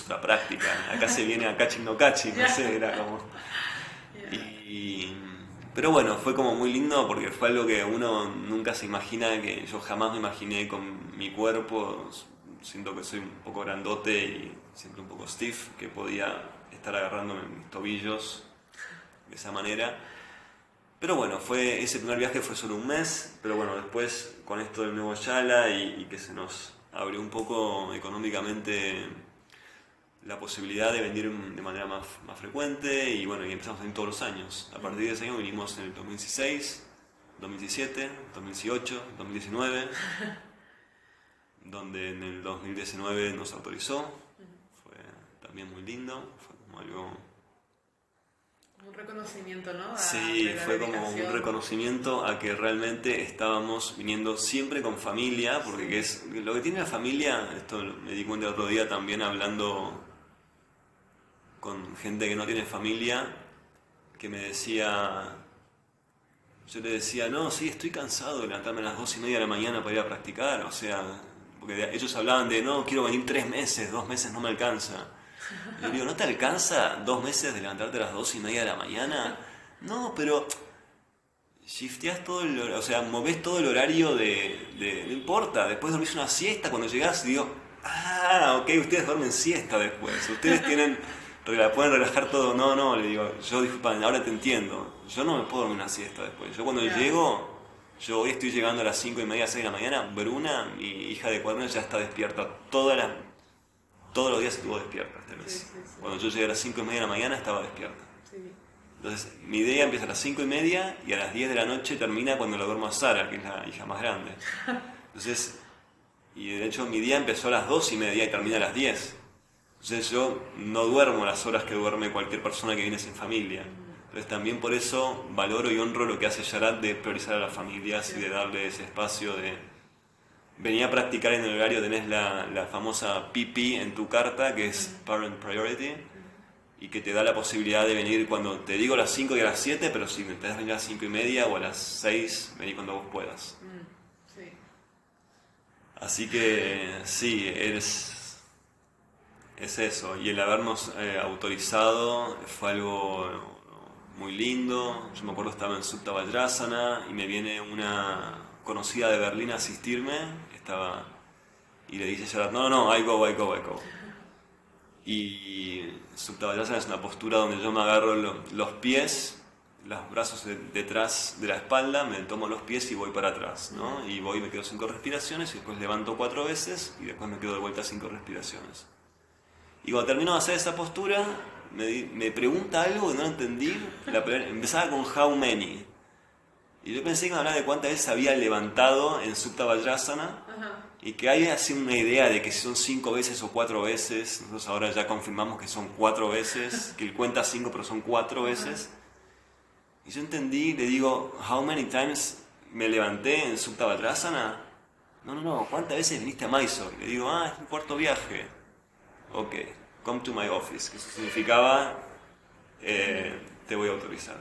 otra práctica, acá se viene a catching no catching, no sé, era como... Pero bueno, fue como muy lindo porque fue algo que uno nunca se imagina, que yo jamás me imaginé con mi cuerpo. Siento que soy un poco grandote y siempre un poco stiff, que podía estar agarrándome mis tobillos de esa manera. Pero bueno, ese primer viaje fue solo un mes, pero bueno, después con esto del nuevo Shala y que se nos abrió un poco económicamente la posibilidad de venir de manera más frecuente, y bueno, y empezamos a venir todos los años. A partir de ese año vinimos en el 2016, 2017, 2018, 2019, donde en el 2019 nos autorizó. Fue también muy lindo, fue como algo... Un reconocimiento, ¿no? Sí, fue como un reconocimiento a que realmente estábamos viniendo siempre con familia, porque que es lo que tiene la familia. Esto me di cuenta el otro día también hablando con gente que no tiene familia, que me decía, yo le decía, no, sí, estoy cansado de levantarme a las 2:30 de la mañana para ir a practicar, o sea, porque ellos hablaban de, no, quiero venir 3 meses, 2 meses no me alcanza. Yo digo, ¿no te alcanza 2 meses de levantarte a las 2:30 de la mañana? No, pero shifteás todo o sea, movés todo el horario no importa, después dormís una siesta cuando llegás, y digo, ok, ustedes duermen siesta después, ustedes pueden relajar todo. No, le digo, yo disculpa, ahora te entiendo, yo no me puedo dormir una siesta después. Yo cuando llego, yo hoy estoy llegando a las 5:30, 6 de la mañana, Bruna, mi hija de 4 años, ya está despierta todos los días estuvo despierta este mes. Sí. Cuando yo llegué a las 5:30 de la mañana estaba despierta. Sí. Entonces mi día empieza a las 5:30 y a las 10 de la noche termina cuando la duermo a Sara, que es la hija más grande. Entonces, y de hecho mi día empezó a las 2:30 y termina a las 10. Entonces yo no duermo las horas que duerme cualquier persona que viene sin familia. Entonces también por eso valoro y honro lo que hace Yarat de priorizar a las familias y de darle ese espacio de... Venía a practicar en el horario, tenés la famosa PP en tu carta, que es Parent Priority, y que te da la posibilidad de venir cuando te digo a las 5 y a las 7, pero si te das venir a las 5:30 o a las 6, vení cuando vos puedas. Sí. Así que sí, es eso. Y el habernos autorizado fue algo muy lindo. Yo me acuerdo que estaba en Supta Vajrasana y me viene una conocida de Berlín a asistirme, y le dice Yarat, no, I go. Y Supta Vajrasana es una postura donde yo me agarro los pies, los brazos detrás de la espalda, me tomo los pies y voy para atrás, ¿no? Y me quedo 5 respiraciones y después levanto 4 veces y después me quedo de vuelta 5 respiraciones. Y cuando termino de hacer esa postura, me pregunta algo que no entendí. Empezaba con how many. Y yo pensé que me hablaba de cuántas veces había levantado en Supta Vajrasana. y que hay así una idea de que si son 5 veces o 4 veces, nosotros ahora ya confirmamos que son 4 veces, que él cuenta 5 pero son 4 veces. Y yo entendí, le digo, how many times me levanté en Supta Vajrasana? No, ¿cuántas veces viniste a Mysore? Le digo, es mi cuarto viaje. Ok, come to my office, que eso significaba, te voy a autorizar.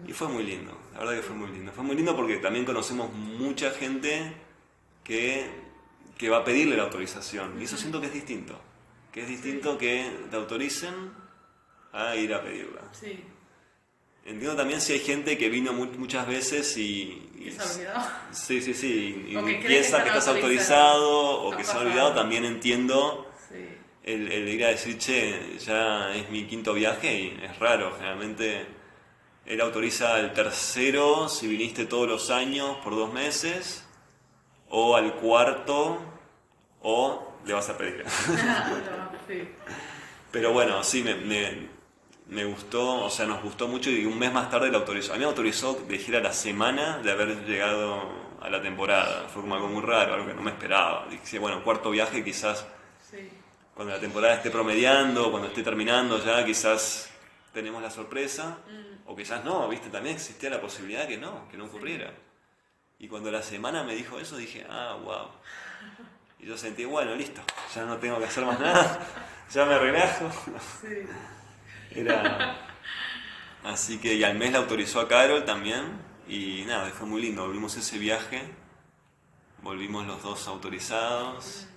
Y fue muy lindo, la verdad que fue muy lindo. Fue muy lindo porque también conocemos mucha gente que va a pedirle la autorización. Y eso siento que es distinto. Que es distinto que te autoricen a ir a pedirla. Sí. Entiendo también si hay gente que vino muchas veces y se ha olvidado. Sí, y O que piensa que estás autorizado o que se ha olvidado. También entiendo Sí. el ir a decir, che, ya es mi quinto viaje y es raro. Generalmente él autoriza al tercero si viniste todos los años por 2 meses, o al cuarto, o le vas a pedir. Sí. Pero bueno, sí, me gustó, o sea, nos gustó mucho y un mes más tarde lo autorizó. A mí me autorizó de gira la semana de haber llegado a la temporada. Fue como algo muy raro, algo que no me esperaba. Dije, bueno, cuarto viaje quizás Sí. cuando la temporada esté promediando, cuando esté terminando ya, quizás tenemos la sorpresa. O quizás no, viste, también existía la posibilidad que no ocurriera. Y cuando la semana me dijo eso dije, wow. Y yo sentí, bueno, listo, ya no tengo que hacer más nada, ya me relajo. Sí. Así que, y al mes la autorizó a Carol también, y nada, fue muy lindo, volvimos ese viaje, volvimos los dos autorizados,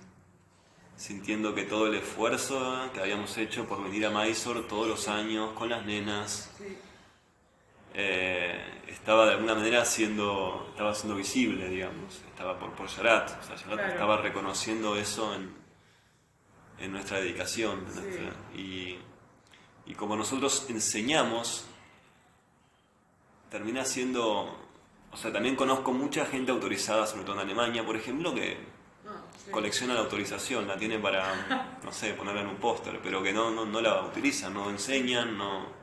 sintiendo que todo el esfuerzo que habíamos hecho por venir a Mysore todos los años con las nenas, estaba de alguna manera siendo visible, digamos, estaba por Sharat, o sea, Sharat Claro. estaba reconociendo eso en nuestra dedicación, y como nosotros enseñamos, termina siendo, o sea, también conozco mucha gente autorizada, sobre todo en Alemania, por ejemplo, que colecciona la autorización, la tiene para, no sé, ponerla en un póster, pero que no la utilizan, no enseñan, no.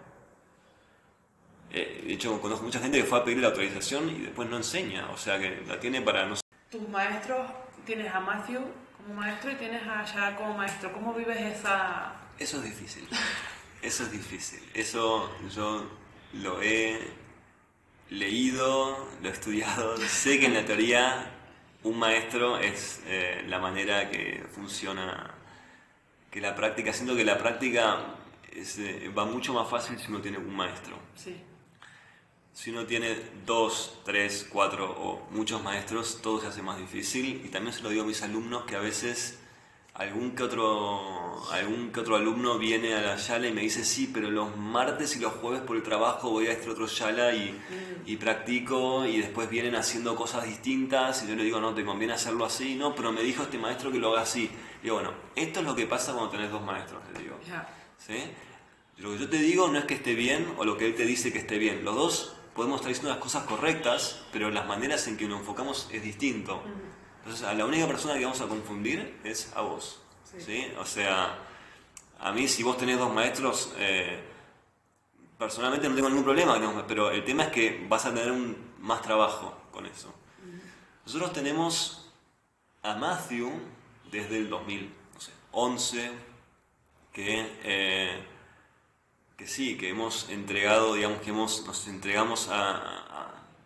De hecho, conozco mucha gente que fue a pedir la autorización y después no enseña, o sea, que la tiene para, no sé. Tus maestros, tienes a Matthew como maestro y tienes a Sharat como maestro. ¿Cómo vives esa...? Eso es difícil, eso es difícil. Eso yo lo he leído, lo he estudiado, sé que en la teoría un maestro es la manera que funciona, que la práctica, siento que la práctica va mucho más fácil si uno tiene un maestro. Sí. Si uno tiene 2, 3, 4 o muchos maestros, todo se hace más difícil. Y también se lo digo a mis alumnos que a veces algún que otro alumno viene a la Yala y me dice, sí, pero los martes y los jueves por el trabajo voy a este otro Yala y practico, y después vienen haciendo cosas distintas y yo le digo, no, te conviene hacerlo así, no, pero me dijo este maestro que lo haga así. Digo, bueno, esto es lo que pasa cuando tenés 2 maestros, le digo. ¿Sí? Lo que yo te digo no es que esté bien o lo que él te dice que esté bien. Los dos podemos estar diciendo las cosas correctas, pero las maneras en que nos enfocamos es distinto. Entonces, a la única persona que vamos a confundir es a vos. ¿Sí? O sea, a mí si vos tenés 2 maestros, personalmente no tengo ningún problema, pero el tema es que vas a tener más trabajo con eso. Nosotros tenemos a Matthew desde el 2011, que sí, que hemos entregado, digamos que nos entregamos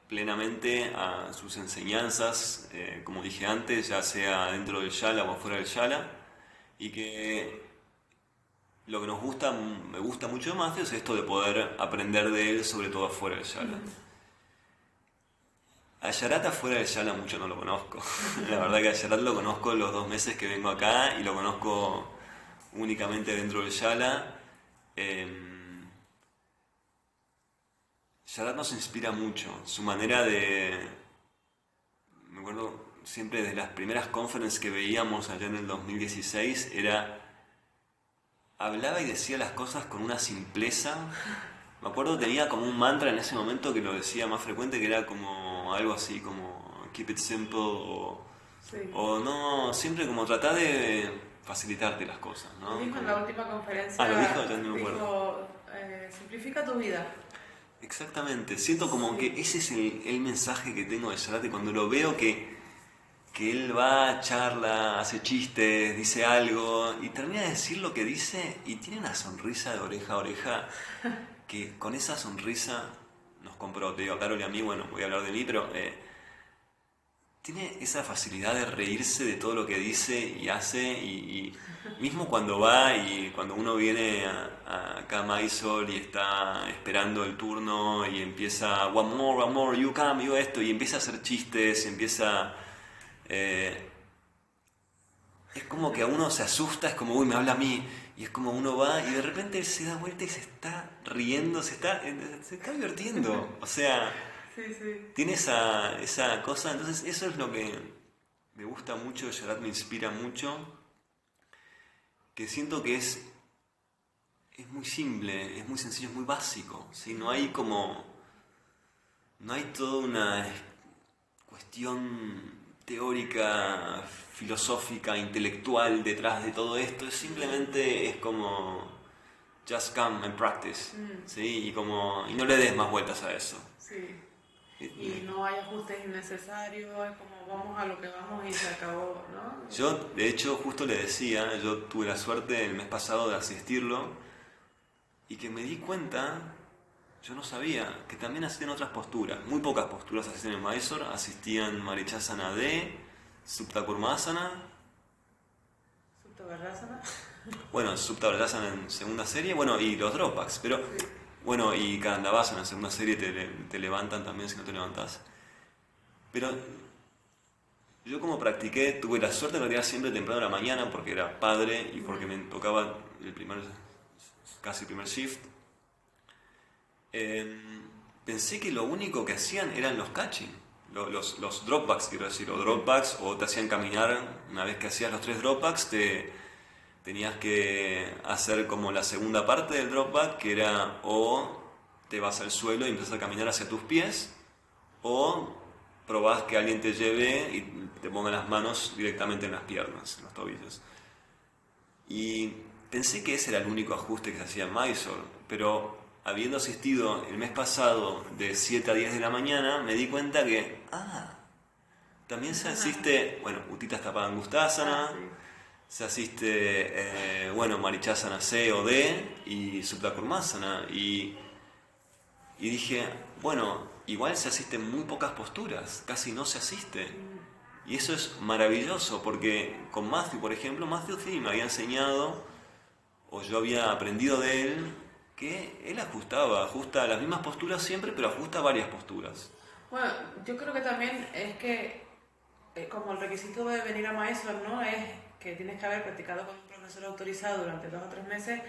plenamente a sus enseñanzas, como dije antes, ya sea dentro del Yala o fuera del Yala, y que lo que me gusta mucho de Matthew es esto de poder aprender de él, sobre todo afuera del Yala. A Sharat afuera del Yala mucho no lo conozco. La verdad que a Sharat lo conozco los 2 meses que vengo acá y lo conozco únicamente dentro del Yala. Sharat nos inspira mucho, su manera me acuerdo siempre de las primeras conferences que veíamos allá en el 2016, hablaba y decía las cosas con una simpleza. Me acuerdo tenía como un mantra en ese momento que lo decía más frecuente, que era como algo así como keep it simple o no, siempre como tratar de facilitarte las cosas, ¿no? Lo dijo en la última conferencia. Lo dijo, ya no me acuerdo. Dijo, simplifica tu vida. Exactamente, siento como que ese es el mensaje que tengo de Sharat, y cuando lo veo que que él va, charla, hace chistes, dice algo y termina de decir lo que dice y tiene una sonrisa de oreja a oreja que con esa sonrisa nos compró. Te digo a Carol y a mí, bueno, voy a hablar de mí, pero tiene esa facilidad de reírse de todo lo que dice y hace y mismo cuando va y cuando uno viene acá a Mysore y está esperando el turno y empieza one more, you come, you esto y empieza a hacer chistes, empieza... es como que a uno se asusta, es como, uy, me habla a mí, y es como uno va y de repente él se da vuelta y se está riendo, se está divirtiendo, o sea, Sí, sí. tiene esa cosa, entonces eso es lo que me gusta mucho de Sharat, me inspira mucho, que siento que es muy simple, es muy sencillo, es muy básico, ¿sí? No hay toda una cuestión teórica, filosófica, intelectual detrás de todo esto, simplemente es como just come and practice, ¿sí? Y no le des más vueltas a eso. Sí. Y no hay ajustes innecesarios, es como vamos a lo que vamos y se acabó, ¿no? Yo, de hecho, justo le decía, yo tuve la suerte el mes pasado de asistirlo y que me di cuenta, yo no sabía, que también asistían otras posturas, muy pocas posturas asistían en Mysore, asistían Marichasana D, Supta Kurmasana. ¿Supta Varasana? Bueno, Supta Varasana en segunda serie, bueno, y los dropbacks, pero... Sí. Bueno, y Kandavasana en segunda serie te levantan también si no te levantás. Pero yo como practiqué, tuve la suerte de practicar siempre temprano de la mañana porque era padre y porque me tocaba casi el primer shift. Pensé que lo único que hacían eran los catching, los dropbacks, quiero decir, o dropbacks, o te hacían caminar. Una vez que hacías los 3 dropbacks, tenías que hacer como la segunda parte del dropback, que era o te vas al suelo y empiezas a caminar hacia tus pies, o probás que alguien te lleve y te ponga las manos directamente en las piernas, en los tobillos. Y pensé que ese era el único ajuste que se hacía en Mysore, pero habiendo asistido el mes pasado de 7 a 10 de la mañana, me di cuenta que, también se asiste, bueno, Utthita Sthapadangusthasana, se asiste, Marichasana C o D y Supta Kurmasana. Y dije, bueno, igual se asisten muy pocas posturas, casi no se asiste. Y eso es maravilloso, porque con Matthew, por ejemplo, Matthew sí me había enseñado, o yo había aprendido de él, que él ajusta las mismas posturas siempre, pero ajusta varias posturas. Bueno, yo creo que también es que, como el requisito de venir a Mysore, ¿no? Es que tienes que haber practicado con un profesor autorizado durante 2 o 3 meses.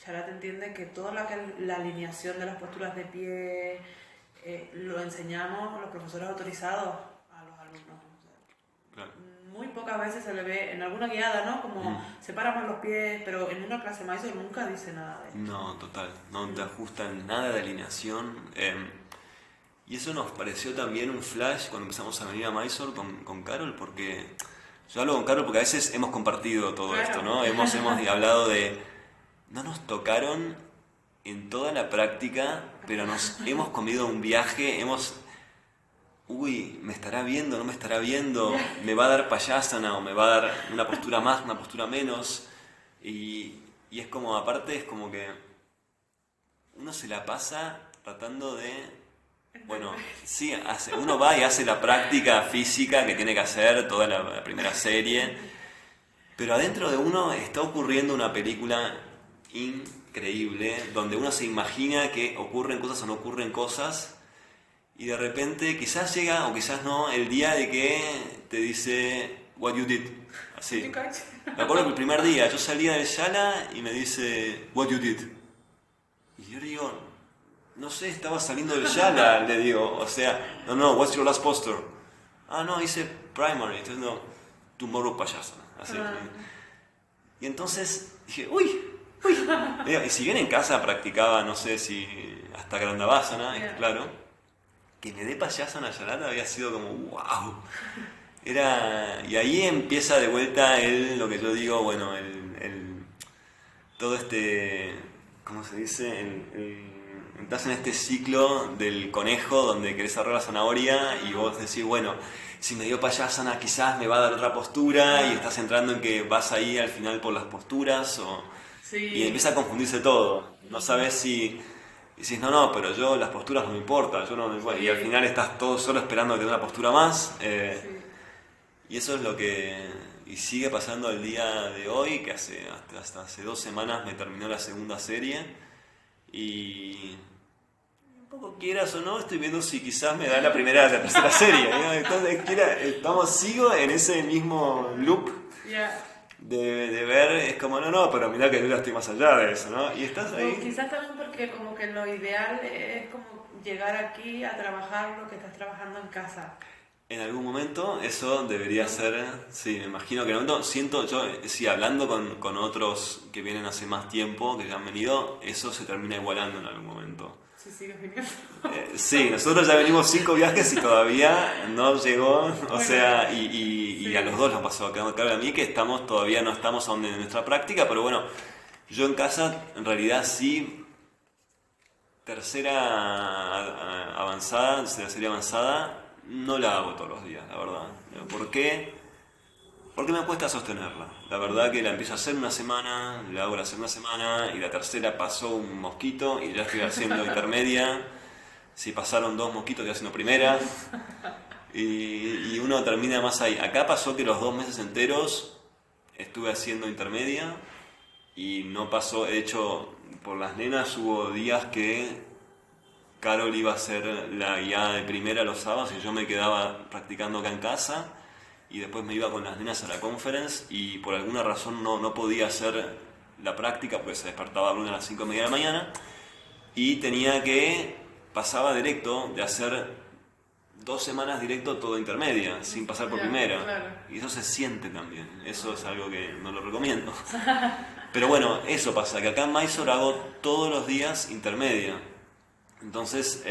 Sharat entiende que toda la alineación de las posturas de pie lo enseñamos los profesores autorizados a los alumnos. O sea, Claro. muy pocas veces se le ve en alguna guiada, ¿no? Como separamos los pies, pero en una clase Mysore nunca dice nada de esto. No, total, no te ajustan nada de alineación. Y eso nos pareció también un flash cuando empezamos a venir a Mysore con Carol, porque yo hablo con Carol porque a veces hemos compartido todo esto, ¿no? Hemos hablado de... No nos tocaron en toda la práctica, pero nos hemos comido un viaje, me estará viendo, no me estará viendo, me va a dar payasana o me va a dar una postura más, una postura menos. Y es como, aparte, es como que uno se la pasa tratando de... Bueno, sí, uno va y hace la práctica física que tiene que hacer toda la primera serie, pero adentro de uno está ocurriendo una película increíble, donde uno se imagina que ocurren cosas o no ocurren cosas, y de repente quizás llega o quizás no el día de que te dice what you did, así. Me acuerdo que el primer día yo salía del shala y me dice what you did, y yo le digo, no sé, estaba saliendo del shala, le digo, o sea, no, what's your last posture? No, hice primary, entonces no, tomorrow payasana, así. Y entonces dije, uy. Y si bien en casa practicaba, no sé si hasta Grandavasana, claro, que me dé payasana a Shalata había sido como wow. Y ahí empieza de vuelta lo que yo digo, bueno, todo este, ¿cómo se dice? estás en este ciclo del conejo donde querés agarrar la zanahoria y vos decís, bueno, si me dio payasana quizás me va a dar otra postura, y estás entrando en que vas ahí al final por las posturas y empieza a confundirse todo. No sabes si decís, no, pero yo las posturas no me importan, yo no me... Bueno, y al final estás todo solo esperando que te dé una postura más. Y eso es lo que... Y sigue pasando el día de hoy, que hasta hace 2 semanas me terminó la segunda serie. Y un poco quieras o no, estoy viendo si quizás me da la primera o la tercera serie, ¿no? Entonces sigo en ese mismo loop de ver, es como, no, pero mirá que yo ya estoy más allá de eso, ¿no? Y estás ahí. O quizás también porque como que lo ideal es como llegar aquí a trabajar lo que estás trabajando en casa. En algún momento eso debería ser, sí, me imagino que en algún momento siento yo, sí, hablando con otros que vienen hace más tiempo, que ya han venido, eso se termina igualando en algún momento. Sí, sigues viniendo. Sí, nosotros ya venimos 5 viajes y todavía no llegó, o sea, y a los dos nos pasó, claro, a mí que todavía no estamos aún en nuestra práctica, pero bueno, yo en casa en realidad sí, tercera serie avanzada, no la hago todos los días, la verdad. ¿Por qué? Porque me cuesta sostenerla. La verdad que la empiezo a hacer una semana, la hago la segunda semana y la tercera pasó un mosquito y ya estoy haciendo intermedia. Si pasaron 2 mosquitos estoy haciendo primera. Y uno termina más ahí. Acá pasó que los 2 meses enteros estuve haciendo intermedia y no pasó. De hecho, por las nenas hubo días que Carol iba a ser la guiada de primera los sábados y yo me quedaba practicando acá en casa y después me iba con las nenas a la conference y por alguna razón no podía hacer la práctica porque se despertaba Bruna a las 5:30 de la mañana y pasaba directo de hacer 2 semanas directo todo intermedia sin pasar por primera. Claro. Y eso se siente también, eso es algo que no lo recomiendo. Pero bueno, eso pasa, que acá en Mysore hago todos los días intermedia. Entonces,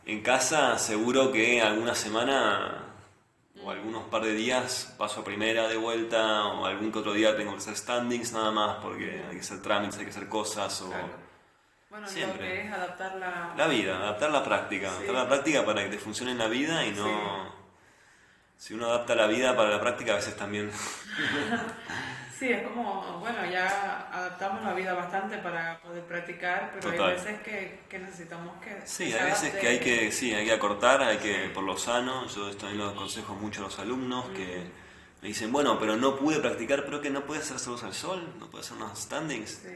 en casa seguro que alguna semana o algunos par de días paso a primera de vuelta o algún que otro día tengo que hacer standings nada más porque hay que hacer trámites, hay que hacer cosas o... Claro. Bueno, siempre. lo que es adaptar la vida, adaptar la práctica, adaptar la práctica para que te funcione en la vida y no... Si uno adapta la vida para la práctica a veces también... Sí, es como, bueno, ya adaptamos la vida bastante para poder practicar, pero Total. hay veces que necesitamos que... Sí, se hay veces adapte. que hay que acortar, hay que, por lo sano, yo esto también lo aconsejo mucho a los alumnos que me dicen, bueno, pero no pude practicar, pero que no puedes hacer saludos al sol, no puedes hacer unos standings. Sí.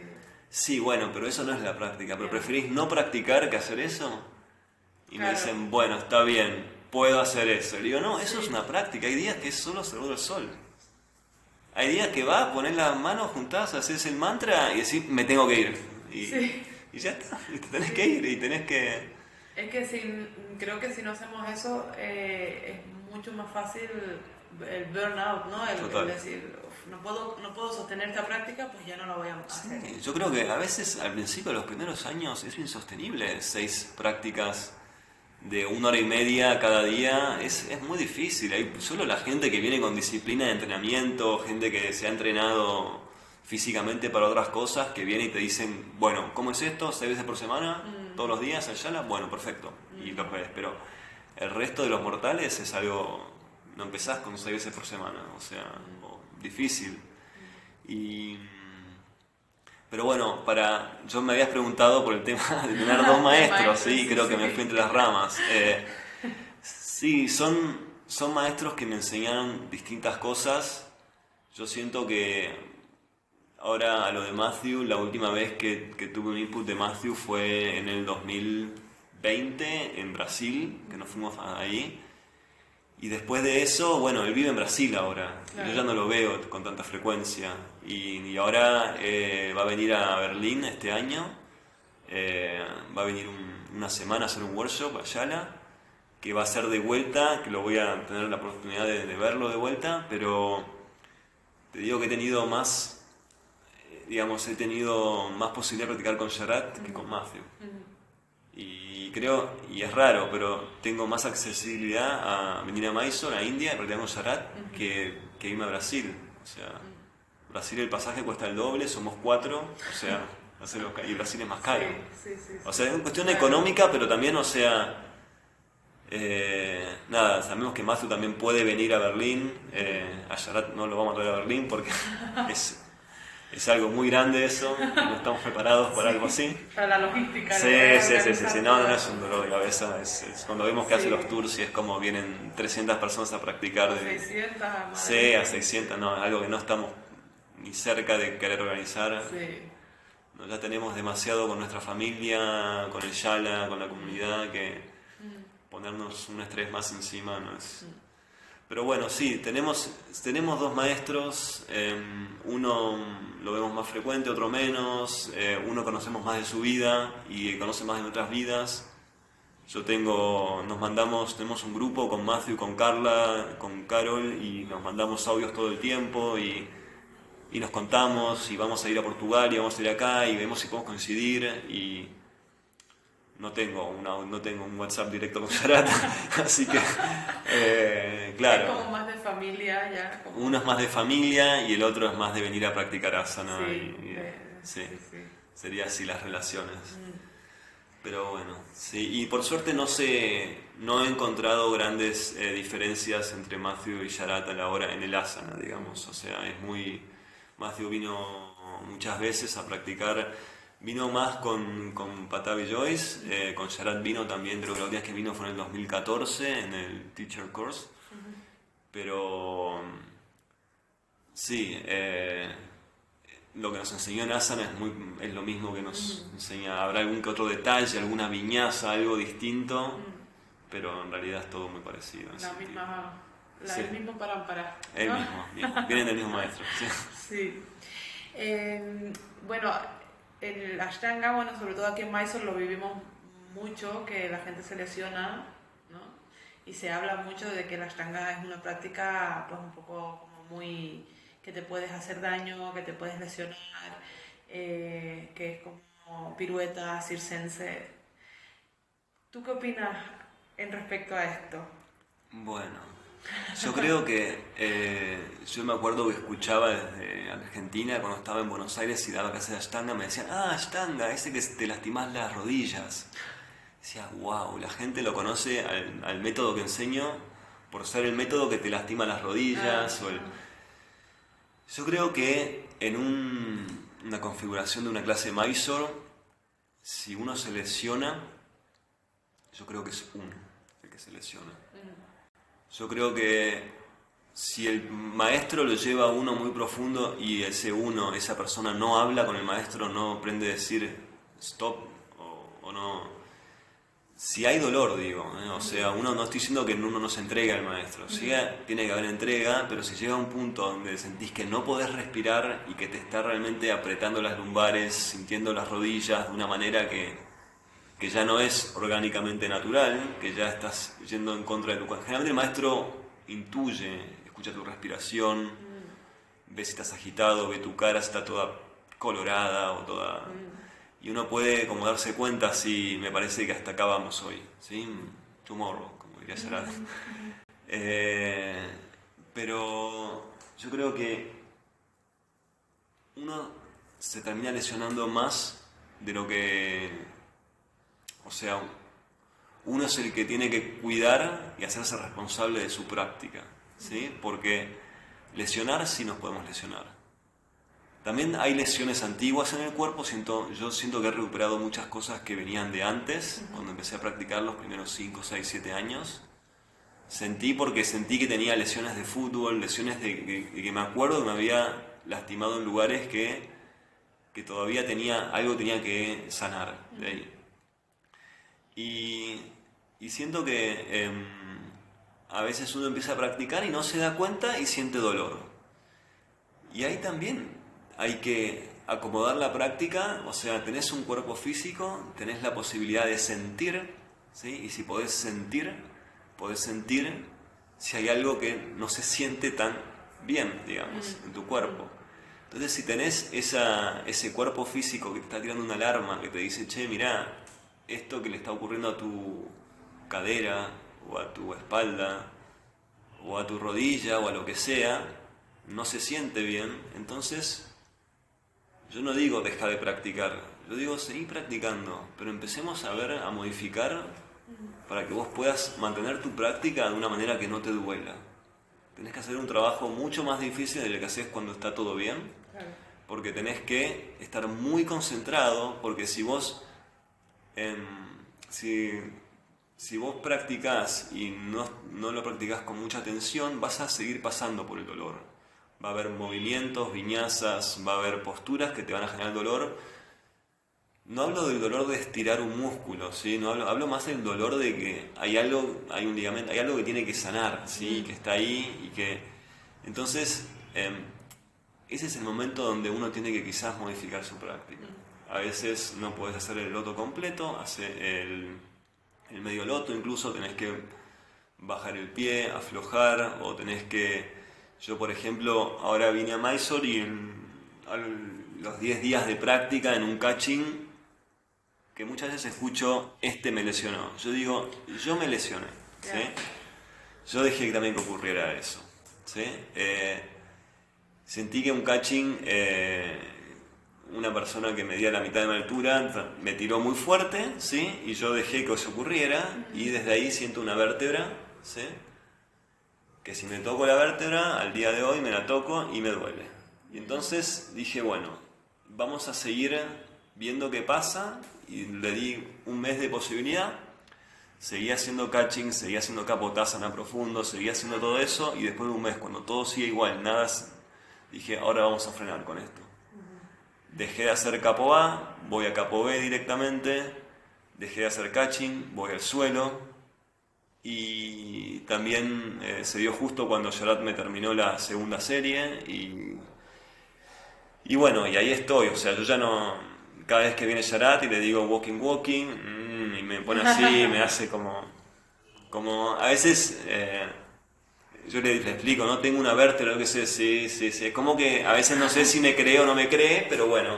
Sí, bueno, pero eso no es la práctica, pero preferís no practicar que hacer eso. Y me dicen, bueno, está bien, puedo hacer eso. Y digo, no, eso es una práctica, hay días que es solo saludo al sol. Hay días que vas, poner las manos juntadas, haces el mantra y decís, me tengo que ir. Y ya está, y te tenés que ir y tenés que... Es que creo que si no hacemos eso es mucho más fácil el burnout, ¿no? El decir, no puedo sostener esta práctica, pues ya no la voy a hacer. Sí, yo creo que a veces al principio de los primeros años es insostenible 6 prácticas de 1 hora y media cada día, es muy difícil. Hay solo la gente que viene con disciplina de entrenamiento, gente que se ha entrenado físicamente para otras cosas, que viene y te dicen, bueno, ¿cómo es esto? 6 veces por semana, todos los días, Ayala, bueno, perfecto, y los ves. Pero el resto de los mortales es algo, no empezás con 6 veces por semana, o sea, difícil. Pero bueno, yo me habías preguntado por el tema de tener 2 maestros, sí, creo que me fui entre las ramas. Sí, son maestros que me enseñaron distintas cosas. Yo siento que ahora a lo de Matthew, la última vez que tuve un input de Matthew fue en el 2020 en Brasil, que nos fuimos ahí. Y después de eso, bueno, él vive en Brasil ahora. Claro. Yo ya no lo veo con tanta frecuencia. Y ahora va a venir a Berlín este año. Va a venir una semana a hacer un workshop a Ayala, que va a ser de vuelta, que lo voy a tener la oportunidad de verlo de vuelta, pero te digo que he tenido más posibilidad de practicar con Sharat que con Matthew. Y creo, y es raro, pero tengo más accesibilidad a venir a Mysore, a India, y practicar con Sharat, que irme a Brasil. O sea, Brasil el pasaje cuesta el doble, somos 4, o sea, y Brasil es más caro. Sí, sí, sí. O sea, es una cuestión económica, pero también, o sea, nada, sabemos que Matthew también puede venir a Berlín. A Yarat no lo vamos a traer a Berlín porque es algo muy grande eso, y no estamos preparados para algo así. Para la logística. Sí, no es un dolor de cabeza, es cuando vemos que hace los tours y es como vienen 300 personas a practicar. 600 a Sí, a 600, no, algo que no estamos ni cerca de querer organizar. Sí. No, ya tenemos demasiado con nuestra familia, con el Yala, con la comunidad, que ponernos un estrés más encima no es... Pero bueno, sí, tenemos dos maestros, uno lo vemos más frecuente, otro menos, uno conocemos más de su vida y conoce más de nuestras vidas. Tenemos un grupo con Matthew, con Carla, con Carol, y nos mandamos audios todo el tiempo y nos contamos, y vamos a ir a Portugal y vamos a ir acá y vemos si podemos coincidir. Y no tengo un WhatsApp directo con Yarat, así que claro. Es como más de familia ya. Uno es más de familia y el otro es más de venir a practicar asana. Sí. Sería así las relaciones. Pero bueno, sí, y por suerte no he encontrado grandes diferencias entre Matthew y Yarat a la hora en el asana, digamos. O sea, Matthew vino muchas veces a practicar, vino más con Patavi Joyce, con Yarat vino también, creo que la última vez que vino fue en el 2014 en el Teacher Course. Pero sí, lo que nos enseñó en asana es lo mismo que nos enseña. Habrá algún que otro detalle, alguna viñaza, algo distinto, pero en realidad es todo muy parecido. El mismo parampara. El mismo, vienen del mismo maestro. Sí. Bueno, el Ashtanga, sobre todo aquí en Mysore lo vivimos mucho, que la gente se lesiona, ¿no? Y se habla mucho de que el Ashtanga es una práctica pues un poco como muy... que te puedes hacer daño, que te puedes lesionar, que es como pirueta circense. ¿Tú qué opinas en respecto a esto? Bueno, yo creo que yo me acuerdo que escuchaba desde Argentina cuando estaba en Buenos Aires y daba clases de Ashtanga, me decían, Ashtanga, ese que te lastimás las rodillas. Decía, wow, la gente lo conoce al método que enseño por ser el método que te lastima las rodillas. Yo creo que en una configuración de una clase Mysore, si uno se lesiona, yo creo que es uno el que se lesiona. Yo creo que si el maestro lo lleva a uno muy profundo y esa persona no habla con el maestro, no aprende a decir stop o no... Si hay dolor, digo, o sea, uno no estoy diciendo que uno no se entregue al maestro, sí, tiene que haber entrega, pero si llega a un punto donde sentís que no podés respirar y que te está realmente apretando las lumbares, sintiendo las rodillas de una manera que ya no es orgánicamente natural, que ya estás yendo en contra de tu cuerpo. Generalmente el maestro intuye, escucha tu respiración, ve si estás agitado, ve tu cara si está toda colorada o toda... Y uno puede como darse cuenta si me parece que hasta acá vamos hoy, ¿sí? Tomorrow, como diría Yarat. Pero yo creo que uno se termina lesionando más de lo que... O sea, uno es el que tiene que cuidar y hacerse responsable de su práctica, ¿sí? Porque lesionar sí nos podemos lesionar. También hay lesiones antiguas en el cuerpo, yo siento que he recuperado muchas cosas que venían de antes, cuando empecé a practicar los primeros 5, 6, 7 años. Sentí que tenía lesiones de fútbol, lesiones de que me acuerdo que me había lastimado en lugares que todavía algo tenía que sanar de ahí. Y siento que a veces uno empieza a practicar y no se da cuenta y siente dolor. Y ahí también hay que acomodar la práctica, o sea, tenés un cuerpo físico, tenés la posibilidad de sentir, ¿sí? Y si podés sentir si hay algo que no se siente tan bien, digamos, en tu cuerpo. Entonces, si tenés ese cuerpo físico que te está tirando una alarma, que te dice, che, mirá, esto que le está ocurriendo a tu cadera, o a tu espalda, o a tu rodilla, o a lo que sea, no se siente bien, entonces yo no digo deja de practicar, yo digo seguí practicando, pero empecemos a ver, a modificar para que vos puedas mantener tu práctica de una manera que no te duela. Tenés que hacer un trabajo mucho más difícil de lo que haces cuando está todo bien, Claro. porque tenés que estar muy concentrado, porque si vos, si vos practicás y no lo practicás con mucha atención, vas a seguir pasando por el dolor. Va a haber movimientos, viñazas, va a haber posturas que te van a generar dolor. No hablo del dolor de estirar un músculo, ¿sí? No hablo más del dolor de que hay un ligamento, hay algo que tiene que sanar, ¿sí? Que está ahí y que... Entonces, ese es el momento donde uno tiene que quizás modificar su práctica. A veces no podés hacer el loto completo, hace el medio loto, incluso tenés que bajar el pie, aflojar, o tenés que... Yo, por ejemplo, ahora vine a Mysore y a los 10 días de práctica en un catching, que muchas veces escucho, me lesionó. Yo digo, yo me lesioné, ¿sí? Yo dejé también que ocurriera eso, ¿sí? Sentí que un catching, una persona que medía la mitad de mi altura, me tiró muy fuerte, ¿sí? Y yo dejé que eso ocurriera, y desde ahí siento una vértebra, ¿sí? Que si me toco la vértebra, al día de hoy me la toco y me duele. Y entonces dije, bueno, vamos a seguir viendo qué pasa, y le di un mes de posibilidad. Seguí haciendo catching, seguí haciendo kapotasana profundo, seguí haciendo todo eso, y después de un mes, cuando todo sigue igual, nada, dije, ahora vamos a frenar con esto. Dejé de hacer capo A, voy a capo B directamente, dejé de hacer catching, voy al suelo. Y también se dio justo cuando Yarat me terminó la segunda serie y bueno, y ahí estoy, o sea, yo ya no, cada vez que viene Yarat y le digo walking, y me pone así, me hace como a veces, yo le explico, no tengo una vértebra, lo que sé, sí, es como que a veces no sé si me cree o no me cree, pero bueno.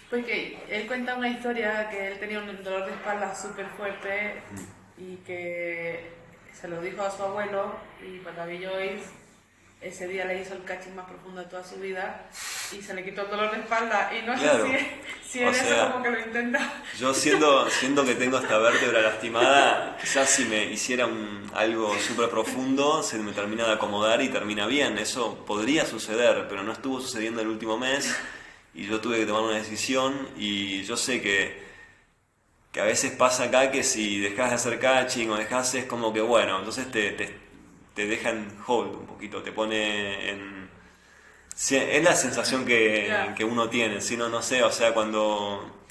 Pues que él cuenta una historia que él tenía un dolor de espalda súper fuerte y que se lo dijo a su abuelo, y cuando vi Joyce, ese día le hizo el catching más profundo de toda su vida y se le quitó el dolor de espalda, y no Claro. sé si en eso como que lo intenta. Yo siendo que tengo esta vértebra lastimada, quizás si me hiciera algo súper profundo se me termina de acomodar y termina bien. Eso podría suceder, pero no estuvo sucediendo el último mes y yo tuve que tomar una decisión, y yo sé que a veces pasa acá que si dejas de hacer catching o dejas, es como que bueno, entonces te deja en hold un poquito, te pone en... Sí, es la sensación que uno tiene, si no sé, o sea, cuando...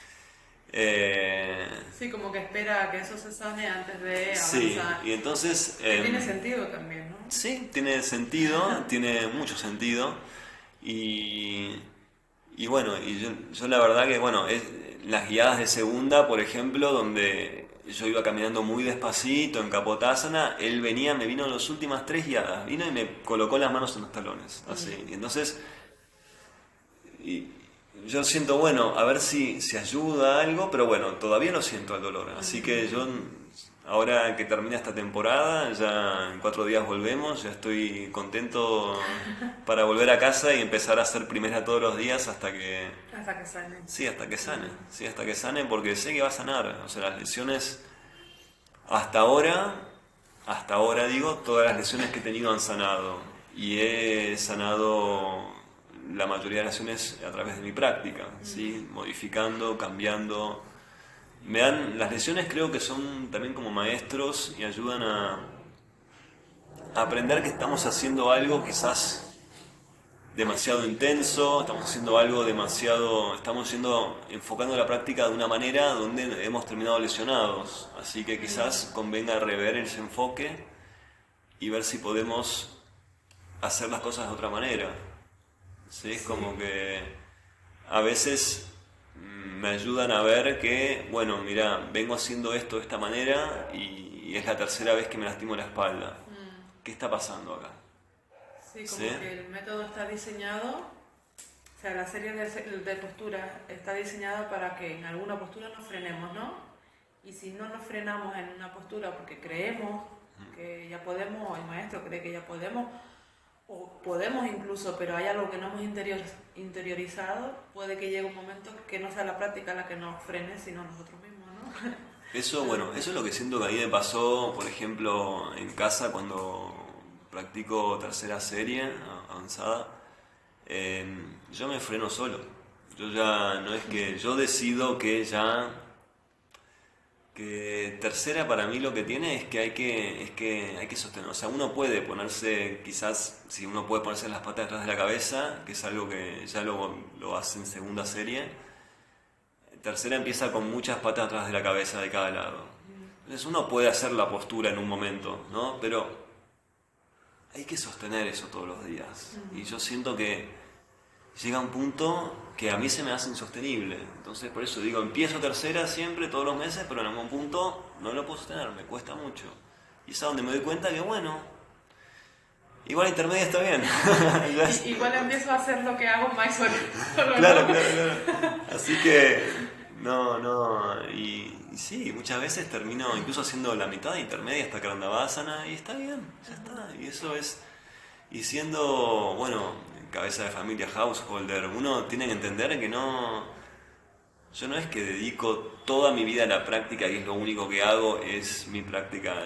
Sí, como que espera a que eso se sane antes de avanzar. Sí, y entonces... Que tiene sentido también, ¿no? Sí, tiene sentido, tiene mucho sentido, y bueno, y yo la verdad que, bueno, las guiadas de segunda, por ejemplo, donde yo iba caminando muy despacito en kapotasana, él me vino en las últimas 3 guiadas, vino y me colocó las manos en los talones, así. Y entonces, yo siento, bueno, a ver si ayuda algo, pero bueno, todavía no siento el dolor. Así que yo, ahora que termina esta temporada, ya en 4 días volvemos, ya estoy contento para volver a casa y empezar a hacer primera todos los días hasta que... Hasta que sane. Sí, hasta que sane. Sí, hasta que sane, porque sé que va a sanar. O sea, las lesiones, hasta ahora digo, todas las lesiones que he tenido han sanado. Y he sanado la mayoría de las lesiones a través de mi práctica, ¿sí? Modificando, cambiando. Las lesiones creo que son también como maestros y ayudan a aprender que estamos haciendo algo quizás demasiado intenso, estamos haciendo algo estamos enfocando la práctica de una manera donde hemos terminado lesionados, así que quizás convenga rever ese enfoque y ver si podemos hacer las cosas de otra manera. ¿Sí? Es como que a veces me ayudan a ver que, bueno, mira, vengo haciendo esto de esta manera y es la 3ª vez que me lastimo la espalda. ¿Qué está pasando acá? Sí, como que el método está diseñado, o sea, la serie de posturas está diseñada para que en alguna postura nos frenemos, ¿no? Y si no nos frenamos en una postura porque creemos que ya podemos, o el maestro cree que ya podemos, o podemos incluso, pero hay algo que no hemos interiorizado, puede que llegue un momento que no sea la práctica la que nos frene, sino nosotros mismos, ¿no? Eso, bueno, eso es lo que siento que a mí me pasó, por ejemplo, en casa cuando practico tercera serie avanzada. Yo me freno solo. Yo ya no es que yo decido que tercera para mí lo que tiene es que hay que sostener. O sea, uno puede ponerse, quizás, si uno puede ponerse las patas detrás de la cabeza, que es algo que ya lo hace en segunda serie. Tercera empieza con muchas patas atrás de la cabeza de cada lado. Entonces uno puede hacer la postura en un momento, ¿no? Pero hay que sostener eso todos los días. Y yo siento que llega un punto que a mí se me hace insostenible. Entonces por eso digo, empiezo tercera siempre, todos los meses, pero en algún punto no lo puedo sostener, me cuesta mucho. Y es a donde me doy cuenta que bueno, igual intermedia está bien. Igual empiezo a hacer lo que hago en Mysore. Claro. Así que y sí, muchas veces termino incluso haciendo la mitad de intermedia hasta Karandavasana y está bien, ya está. Y eso es, y siendo, bueno, cabeza de familia, householder, uno tiene que entender que yo no es que dedico toda mi vida a la práctica y es lo único que hago, es mi práctica.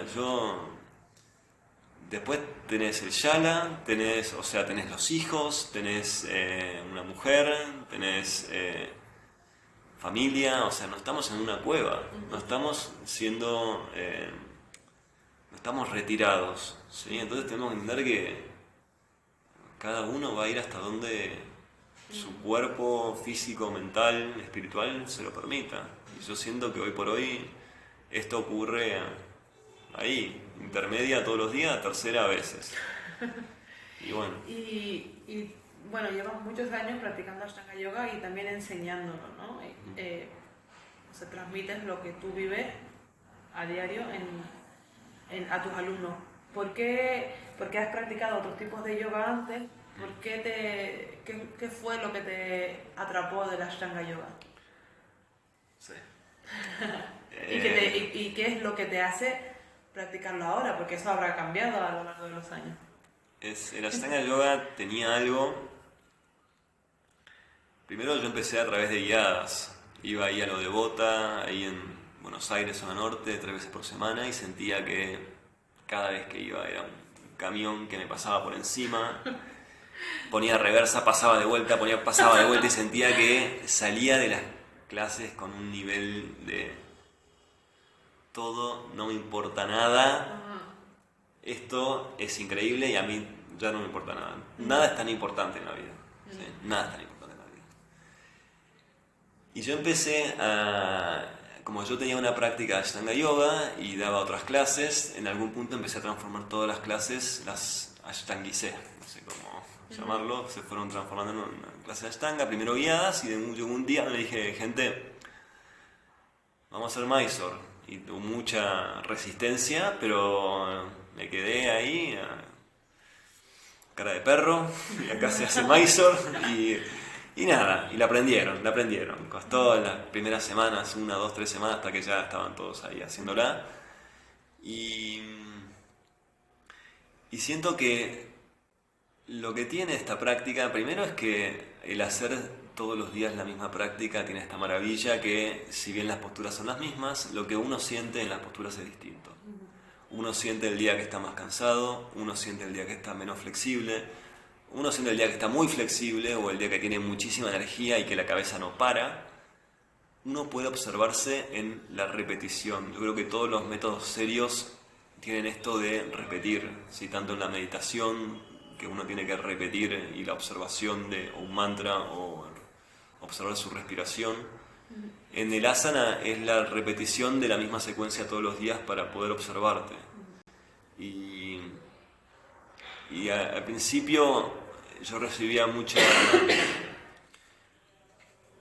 Después tenés el yala, tenés los hijos, tenés una mujer, tenés familia, o sea, no estamos en una cueva, no estamos no estamos retirados, ¿sí? Entonces tenemos que entender que cada uno va a ir hasta donde su cuerpo físico, mental, espiritual se lo permita. Y yo siento que hoy por hoy esto ocurre ahí, intermedia todos los días, tercera a veces. Y bueno. Y bueno, llevas muchos años practicando Ashtanga Yoga y también enseñándolo, ¿no? O sea, transmites lo que tú vives a diario a tus alumnos. ¿Por qué has practicado otros tipos de yoga antes? ¿Qué fue lo que te atrapó del Ashtanga Yoga? Sí. ¿Y qué es lo que te hace practicarlo ahora? Porque eso habrá cambiado a lo largo de los años. El Ashtanga Yoga tenía algo. Primero yo empecé a través de guiadas. Iba ahí a lo Devota, ahí en Buenos Aires, zona norte, 3 veces por semana, y sentía que cada vez que iba era un camión que me pasaba por encima. Ponía reversa, pasaba de vuelta, pasaba de vuelta y sentía que salía de las clases con un nivel de todo, no me importa nada, esto es increíble y a mí ya no me importa nada. Nada es tan importante en la vida, ¿sí? Nada es tan importante en la vida. Y yo empecé como yo tenía una práctica de Ashtanga Yoga y daba otras clases, en algún punto empecé a transformar todas las clases, las Ashtangicé, no sé cómo llamarlo, se fueron transformando en una clase de Ashtanga, primero guiadas, y llegó un día me dije, gente, vamos a hacer Mysore. Y tuvo mucha resistencia, pero me quedé ahí, cara de perro, y acá se hace Mysore, y nada, y la aprendieron. Costó las primeras semanas, 1, 2, 3 semanas, hasta que ya estaban todos ahí haciéndola. Y siento que lo que tiene esta práctica, primero es que el hacer todos los días la misma práctica tiene esta maravilla que, si bien las posturas son las mismas, lo que uno siente en las posturas es distinto. Uno siente el día que está más cansado, uno siente el día que está menos flexible, uno siente el día que está muy flexible o el día que tiene muchísima energía y que la cabeza no para. Uno puede observarse en la repetición. Yo creo que todos los métodos serios tienen esto de repetir, ¿sí? Tanto en la meditación, que uno tiene que repetir, y la observación de un mantra o observar su respiración. En el asana es la repetición de la misma secuencia todos los días para poder observarte. Y al principio yo recibía mucha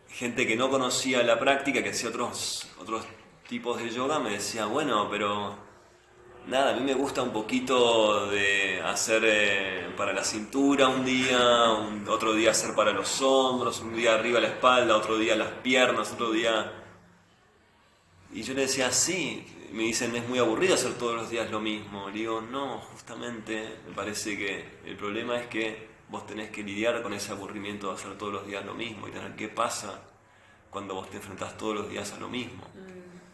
gente que no conocía la práctica, que hacía otros tipos de yoga, me decía, bueno, pero nada, a mí me gusta un poquito de hacer para la cintura un día, otro día hacer para los hombros, un día arriba la espalda, otro día las piernas, otro día... Y yo le decía, sí, me dicen, es muy aburrido hacer todos los días lo mismo. Le digo, no, justamente me parece que el problema es que vos tenés que lidiar con ese aburrimiento de hacer todos los días lo mismo y tener qué pasa cuando vos te enfrentás todos los días a lo mismo.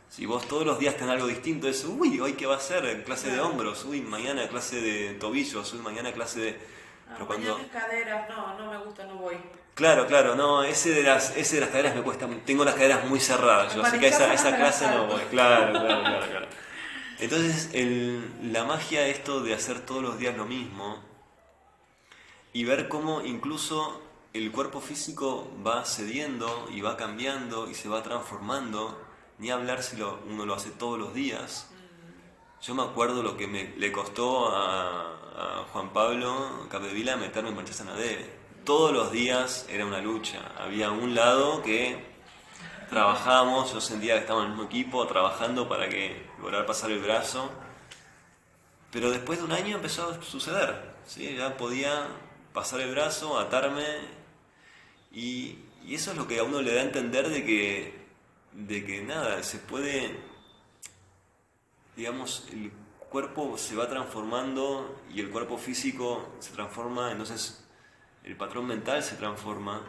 Si vos todos los días tenés algo distinto, es, uy, hoy qué va a ser, clase de hombros, uy, mañana clase de tobillos, uy, mañana clase de... Pero cuando... caderas, no me gusta, no voy. Claro, no, ese de las caderas me cuesta, tengo las caderas muy cerradas, yo, así que a esa clase no voy, claro. Entonces, la magia de esto de hacer todos los días lo mismo y ver cómo incluso el cuerpo físico va cediendo y va cambiando y se va transformando, ni hablar si uno lo hace todos los días. Yo me acuerdo lo que le costó a Juan Pablo Capdevila meterme en Manchester United. Todos los días era una lucha. Había un lado que trabajábamos, yo sentía que estábamos en el mismo equipo trabajando para lograr pasar el brazo. Pero después de un año empezó a suceder, ¿sí? Ya podía pasar el brazo, atarme, y eso es lo que a uno le da a entender de que nada, se puede, digamos, el cuerpo se va transformando y el cuerpo físico se transforma, entonces el patrón mental se transforma,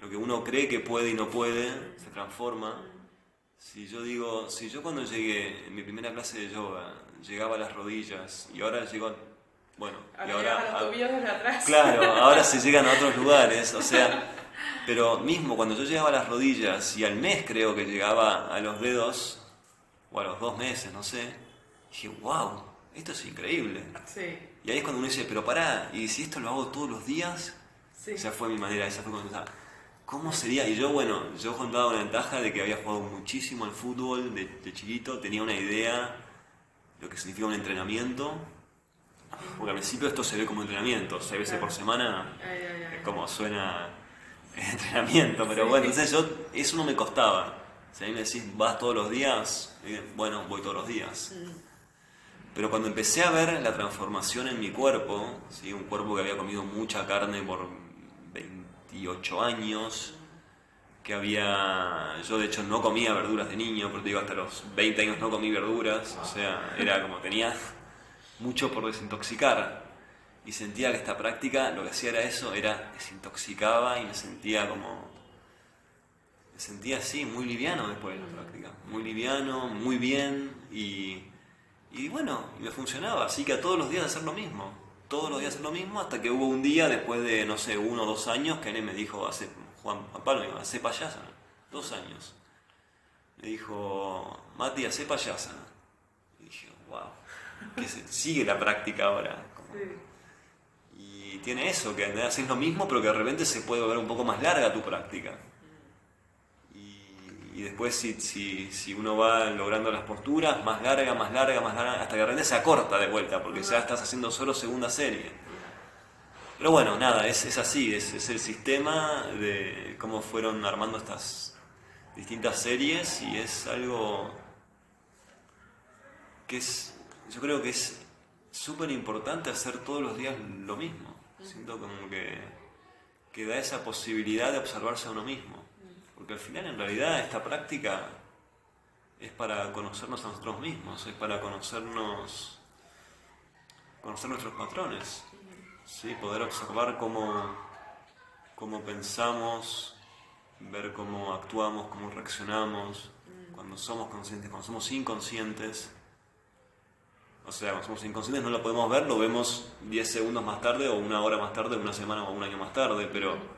lo que uno cree que puede y no puede se transforma. Si yo cuando llegué en mi primera clase de yoga llegaba a las rodillas y ahora llego, bueno, ahora y ahora a los tobillos desde atrás. Claro, ahora se llegan a otros lugares, o sea, pero mismo cuando yo llegaba a las rodillas y al mes creo que llegaba a los dedos, o a los 2 meses, no sé, dije, wow, esto es increíble. Sí. Y ahí es cuando uno dice, pero pará, ¿y si esto lo hago todos los días? Sí. Esa fue mi manera, esa fue cuando pensaba, ¿cómo sería? Y yo contaba una ventaja de que había jugado muchísimo al fútbol de chiquito, tenía una idea de lo que significa un entrenamiento, porque al principio esto se ve como entrenamiento, 6 veces por semana, es como suena entrenamiento, pero bueno, entonces eso no me costaba. Si a mí me decís, ¿vas todos los días? Bueno, voy todos los días. Pero cuando empecé a ver la transformación en mi cuerpo, ¿sí? Un cuerpo que había comido mucha carne por 28 años, yo de hecho no comía verduras de niño, pero digo, hasta los 20 años no comí verduras, o sea, era como tenía mucho por desintoxicar. Y sentía que esta práctica lo que hacía desintoxicaba y me sentía así, muy liviano después de la práctica, muy liviano, muy bien y bueno, y me funcionaba, así que a todos los días hacer lo mismo, hasta que hubo un día después de, no sé, 1 o 2 años que él me dijo, Juan Pablo, hace payasana, 2 años, me dijo, Mati, hace payasana, y dije, wow, que sigue la práctica ahora. Y tiene eso, que haces lo mismo, pero que de repente se puede volver un poco más larga tu práctica. Y después si uno va logrando las posturas, más larga, hasta que de repente se acorta de vuelta, porque ya estás haciendo solo segunda serie. Pero bueno, nada, es así, es el sistema de cómo fueron armando estas distintas series y es algo que yo creo que es súper importante hacer todos los días lo mismo. Siento como que da esa posibilidad de observarse a uno mismo. Porque al final, en realidad, esta práctica es para conocernos a nosotros mismos, es para conocer nuestros patrones, ¿sí? Poder observar cómo pensamos, ver cómo actuamos, cómo reaccionamos, cuando somos conscientes, cuando somos inconscientes. O sea, cuando somos inconscientes no lo podemos ver, lo vemos 10 segundos más tarde, o 1 hora más tarde, 1 semana o 1 año más tarde, pero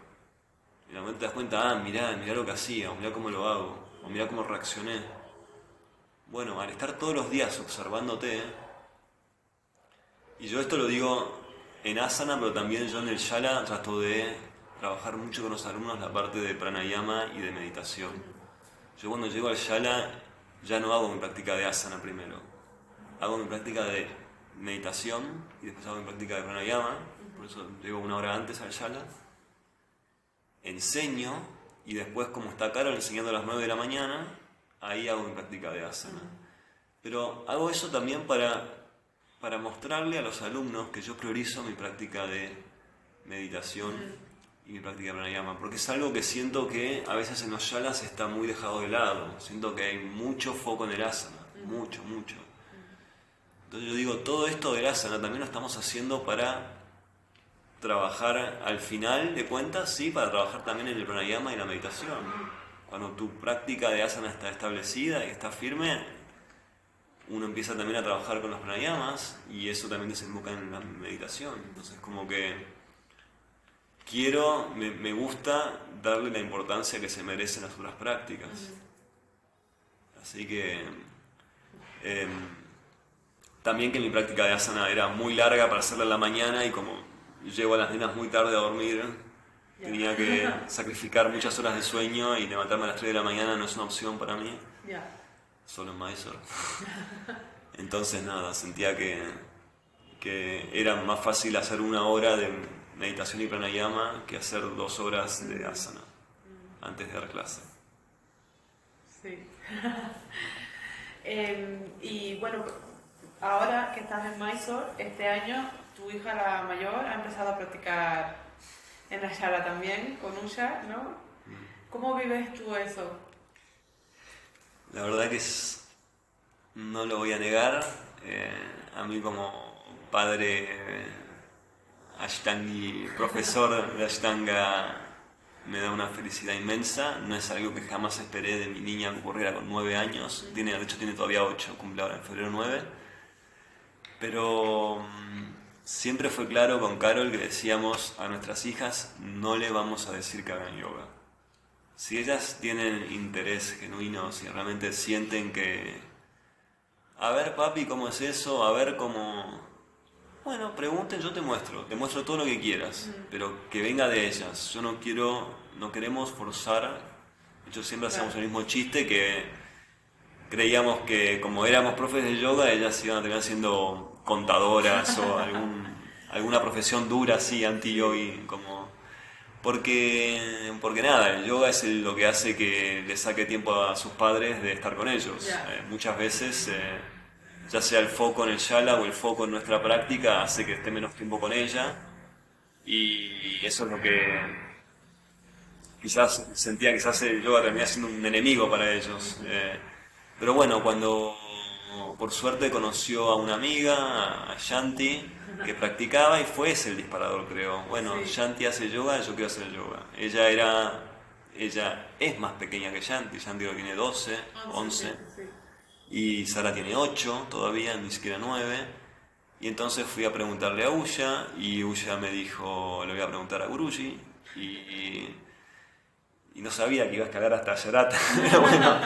en el momento te das cuenta, mirá lo que hacía, o mirá cómo lo hago, o mirá cómo reaccioné. Bueno, al estar todos los días observándote, y yo esto lo digo en asana, pero también yo en el shala trato de trabajar mucho con los alumnos la parte de pranayama y de meditación. Yo cuando llego al shala ya no hago mi práctica de asana primero, hago mi práctica de meditación y después hago mi práctica de pranayama, por eso llego 1 hora antes al shala, enseño y después, como está Carol enseñando a las 9 de la mañana, ahí hago mi práctica de asana. Pero hago eso también para mostrarle a los alumnos que yo priorizo mi práctica de meditación y mi práctica de pranayama, porque es algo que siento que a veces en los shalas está muy dejado de lado, siento que hay mucho foco en el asana, mucho, mucho. Entonces yo digo, todo esto del asana también lo estamos haciendo para trabajar al final de cuentas, sí, para trabajar también en el pranayama y la meditación. Cuando tu práctica de asana está establecida y está firme, uno empieza también a trabajar con los pranayamas y eso también desemboca en la meditación. Entonces como que me gusta darle la importancia que se merecen las otras prácticas. Así que también que mi práctica de asana era muy larga para hacerla en la mañana y como llevo a las nenas muy tarde a dormir, tenía que sacrificar muchas horas de sueño y levantarme a las 3 de la mañana no es una opción para mí. Solo en Mysore. Entonces nada, sentía que era más fácil hacer 1 hora de meditación y pranayama que hacer 2 horas de asana antes de dar clase. Sí. Y bueno, ahora que estás en Mysore, este año tu hija la mayor ha empezado a practicar en la sala también, con Usha, ¿no? ¿Cómo vives tú eso? La verdad que no lo voy a negar, a mí como padre Ashtangi, profesor de Ashtanga, me da una felicidad inmensa. No es algo que jamás esperé de mi niña que ocurriera con 9 años, de hecho tiene todavía 8, cumple ahora en febrero 9, pero siempre fue claro con Carol que decíamos a nuestras hijas, no le vamos a decir que hagan yoga. Si ellas tienen interés genuino, si realmente sienten que, a ver papi, ¿cómo es eso? A ver cómo... Bueno, pregunten, yo te muestro todo lo que quieras, pero que venga de ellas. No queremos forzar. De hecho, siempre hacíamos el mismo chiste que creíamos que como éramos profes de yoga, ellas iban a terminar siendo contadoras o alguna profesión dura así, anti-yogi, como... Porque nada, el yoga es lo que hace que le saque tiempo a sus padres de estar con ellos. Muchas veces, ya sea el foco en el shala o el foco en nuestra práctica, hace que esté menos tiempo con ella. Y eso es lo que quizás sentía, quizás el yoga termina siendo un enemigo para ellos. Pero bueno, cuando por suerte conoció a una amiga, a Shanti, que practicaba y fue ese el disparador, creo. Bueno, sí. Shanti hace yoga, yo quiero hacer yoga. Ella es más pequeña que Shanti lo tiene 12, 11. Sí. Y Sara tiene 8 todavía, ni siquiera 9. Y entonces fui a preguntarle a Usha y Usha me dijo, le voy a preguntar a Guruji. Y no sabía que iba a escalar hasta Yarat, pero bueno,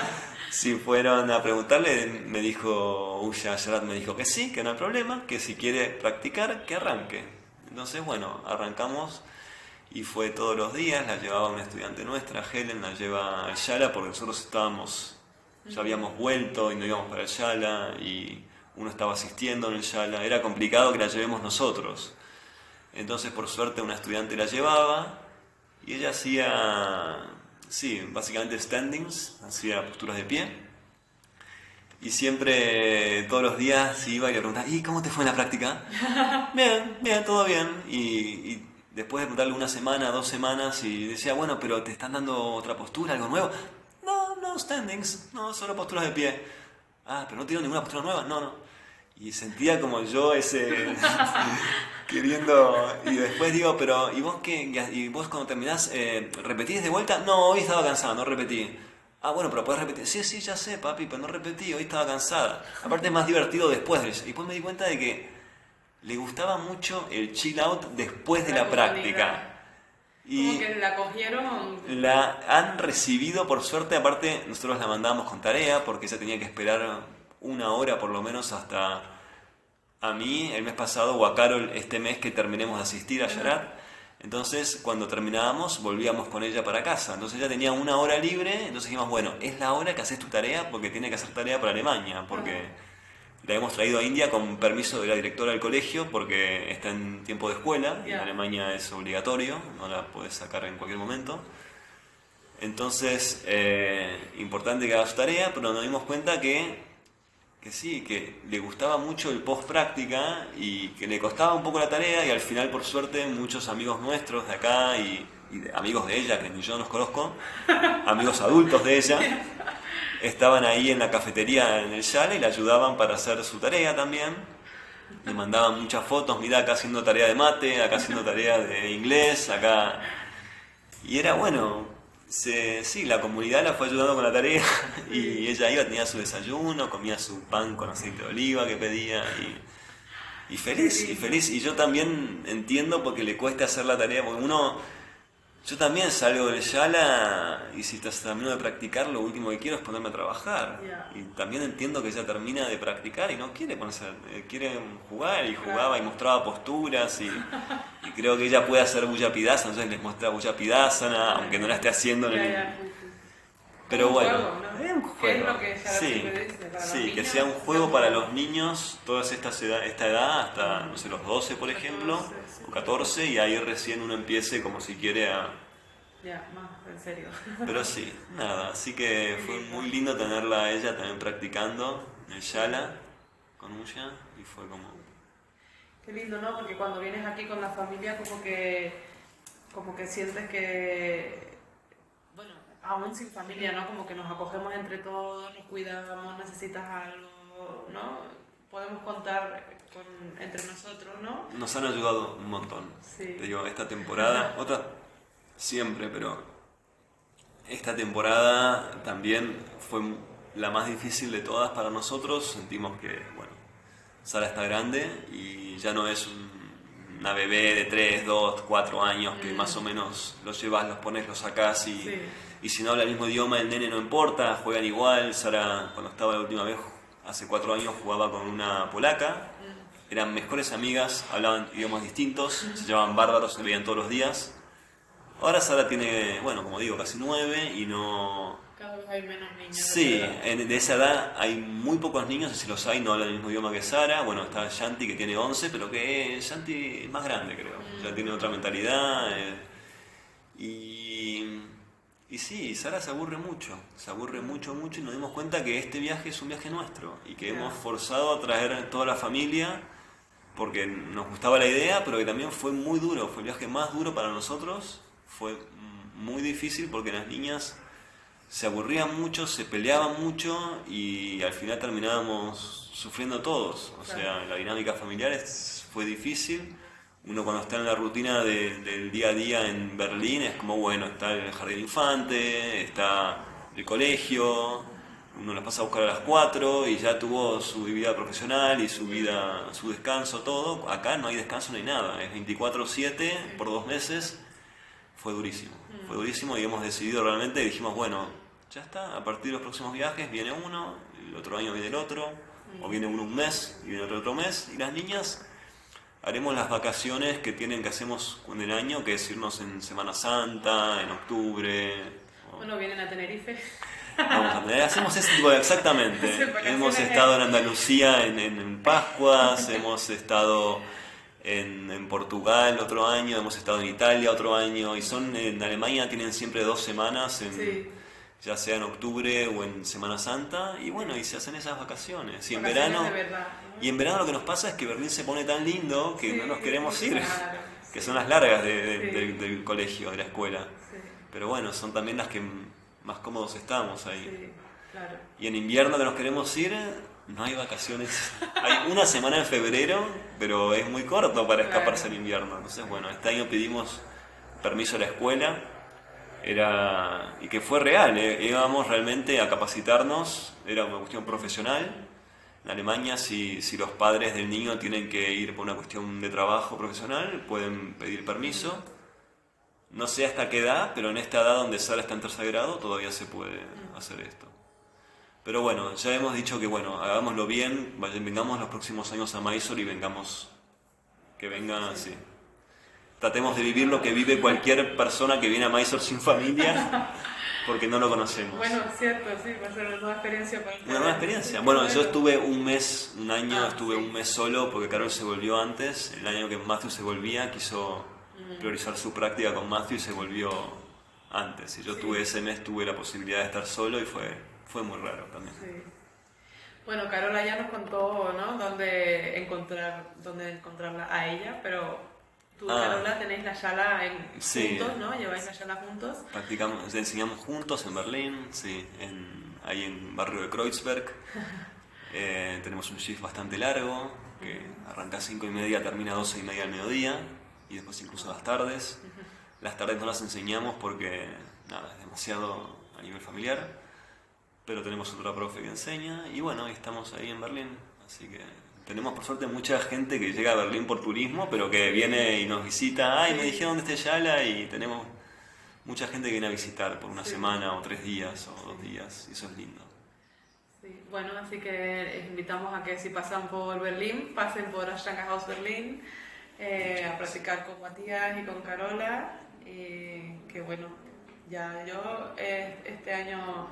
si fueron a preguntarle, me dijo Usha, Yarat me dijo que sí, que no hay problema, que si quiere practicar, que arranque. Entonces, bueno, arrancamos y fue todos los días, la llevaba una estudiante nuestra, Helen, la lleva al Shala, porque nosotros ya habíamos vuelto y no íbamos para el Shala, y uno estaba asistiendo en el Shala, era complicado que la llevemos nosotros. Entonces, por suerte, una estudiante la llevaba, y ella hacía... Sí, básicamente standings, hacía posturas de pie. Y siempre, todos los días, iba y le preguntaba, ¿y cómo te fue en la práctica? Bien, todo bien. Y después de preguntarle 1 semana, 2 semanas, y decía, bueno, pero ¿te están dando otra postura, algo nuevo? No, standings, no, solo posturas de pie. Ah, ¿pero no te dieron ninguna postura nueva? No. Y sentía como yo ese... queriendo, y después digo, pero ¿y vos qué? ¿Y vos cuando terminás, repetís de vuelta? No, hoy estaba cansada, no repetí. Ah, bueno, pero podés repetir. Sí, ya sé, papi, pero no repetí, hoy estaba cansada. Aparte es más divertido después de eso. Y después me di cuenta de que le gustaba mucho el chill out después de la práctica. Y como que la cogieron. La han recibido, por suerte, aparte nosotros la mandábamos con tarea, porque ella tenía que esperar 1 hora por lo menos hasta... A mí, el mes pasado, o a Carol, este mes que terminemos de asistir a Yarat. Entonces, cuando terminábamos, volvíamos con ella para casa. Entonces ella tenía 1 hora libre, entonces dijimos, bueno, es la hora que haces tu tarea, porque tiene que hacer tarea para Alemania, porque la hemos traído a India con permiso de la directora del colegio, porque está en tiempo de escuela, y en Alemania es obligatorio, no la puedes sacar en cualquier momento. Entonces, importante que haga su tarea, pero nos dimos cuenta que sí, que le gustaba mucho el post práctica y que le costaba un poco la tarea, y al final, por suerte, muchos amigos nuestros de acá y amigos de ella, que ni yo los conozco, amigos adultos de ella, estaban ahí en la cafetería en el Yala y le ayudaban para hacer su tarea también. Le mandaban muchas fotos, mira, acá haciendo tarea de mate, acá haciendo tarea de inglés, acá... Y era bueno, sí, la comunidad la fue ayudando con la tarea y ella iba, tenía su desayuno, comía su pan con aceite de oliva que pedía y feliz, y feliz. Y yo también entiendo porque le cuesta hacer la tarea, porque yo también salgo del Yala y si termino de practicar, lo último que quiero es ponerme a trabajar. Yeah. Y también entiendo que ella termina de practicar y no quiere ponerse, quiere jugar y jugaba y mostraba posturas y creo que ella puede hacer Bulla Pidasana, entonces les muestra Bulla Pidasana, aunque no la esté haciendo en el... Pero un bueno, juego, ¿no? es un juego. ¿Qué es lo que ella Sí, siempre dice? Para los sí, que niños, sea un juego para los niños, esta edad, hasta no sé, los 12 por ejemplo, 14, sí. o 14, y ahí recién uno empiece como si quiere a... Ya, más, en serio. Pero sí, nada, así que fue muy lindo tenerla a ella también practicando en el Yala con Ulla y fue como... Qué lindo, ¿no? Porque cuando vienes aquí con la familia como que sientes que, bueno, aún sin familia, ¿no? Como que nos acogemos entre todos, nos cuidamos, necesitas algo, ¿no? Podemos contar entre nosotros, ¿no? Nos han ayudado un montón. Sí. Te digo, esta temporada, otra siempre, pero esta temporada también fue la más difícil de todas para nosotros. Sentimos que, bueno, Sara está grande y ya no es una bebé de 3, 2, 4 años que más o menos los llevas, los pones, los sacás y si no habla el mismo idioma el nene no importa, juegan igual. Sara cuando estaba la última vez, hace 4 años, jugaba con una polaca, eran mejores amigas, hablaban idiomas distintos, se llevaban bárbaros, se veían todos los días. Ahora Sara tiene, bueno, como digo, casi 9 y no... Cada vez hay menos niños. Sí, de esa edad hay muy pocos niños, y si los hay no hablan el mismo idioma que Sara. Bueno, está Shanti que tiene 11, pero que Shanti es más grande, creo. Ya tiene otra mentalidad. Y sí, Sara se aburre mucho y nos dimos cuenta que este viaje es un viaje nuestro y que hemos forzado a traer a toda la familia porque nos gustaba la idea, pero que también fue muy duro, fue el viaje más duro para nosotros, fue muy difícil porque las niñas se aburrían mucho, se peleaban mucho y al final terminábamos sufriendo todos. O sea, la dinámica familiar fue difícil. Uno cuando está en la rutina del día a día en Berlín es como, bueno, está el jardín de infante, está el colegio, uno las pasa a buscar a las 4 y ya tuvo su vida profesional y su vida, su descanso, todo. Acá no hay descanso ni nada, es 24/7 por 2 meses. Fue durísimo y hemos decidido realmente, dijimos, bueno, ya está, a partir de los próximos viajes viene uno, el otro año viene el otro, o viene uno un mes y viene otro mes, y las niñas haremos las vacaciones que hacemos en el año, que es irnos en Semana Santa, en octubre. Bueno, vienen a Tenerife. Hacemos ese tipo de, exactamente. Hemos estado en Andalucía en Pascuas, hemos estado en Portugal otro año, hemos estado en Italia otro año, y en Alemania tienen siempre 2 semanas, ya sea en octubre o en Semana Santa, y bueno, y se hacen esas vacaciones. Y en verano, lo que nos pasa es que Berlín se pone tan lindo que no nos queremos ir, que son las largas del colegio, de la escuela. Pero bueno, son también las que más cómodos estamos ahí. Claro. Y en invierno que nos queremos ir, no hay vacaciones. Hay una semana en febrero, pero es muy corto para escaparse en invierno. Entonces, bueno, este año pedimos permiso a la escuela, y que fue real, íbamos realmente a capacitarnos, era una cuestión profesional. En Alemania, si los padres del niño tienen que ir por una cuestión de trabajo profesional, pueden pedir permiso. No sé hasta qué edad, pero en esta edad donde Sara está en 3er grado todavía se puede hacer esto. Pero bueno, ya hemos dicho que bueno, hagámoslo bien, vengamos los próximos años a Mysore y que vengan así. Tratemos de vivir lo que vive cualquier persona que viene a Mysore sin familia, porque no lo conocemos. Bueno, cierto, sí, va a ser una nueva experiencia para ustedes. Una nueva experiencia. Bueno, yo estuve un año estuve un mes solo porque Carol se volvió antes. El año que Matthew se volvía, quiso priorizar su práctica con Matthew y se volvió antes. Y yo ese mes tuve la posibilidad de estar solo y fue muy raro también. Sí. Bueno, Carola ya nos contó, ¿no? dónde encontrarla a ella, pero tú y Carola tenéis la Yala juntos, ¿no? Lleváis la Yala juntos. Practicamos, enseñamos juntos en Berlín, sí, en ahí en barrio de Kreuzberg. Tenemos un shift bastante largo, que arranca a 5:30, termina a 12:30 al mediodía, y después incluso las tardes. Las tardes no las enseñamos porque nada, es demasiado a nivel familiar, pero tenemos otra profe que enseña, y bueno, estamos ahí en Berlín, así que tenemos por suerte mucha gente que llega a Berlín por turismo, pero que viene y nos visita. Ay, me dijeron dónde está Yala, y tenemos mucha gente que viene a visitar por una semana o 3 días o 2 días, y eso es lindo. Sí. Bueno, así que les invitamos a que si pasan por Berlín, pasen por Ashtanga House Berlín, a practicar con Matías y con Carola, que bueno, ya yo este año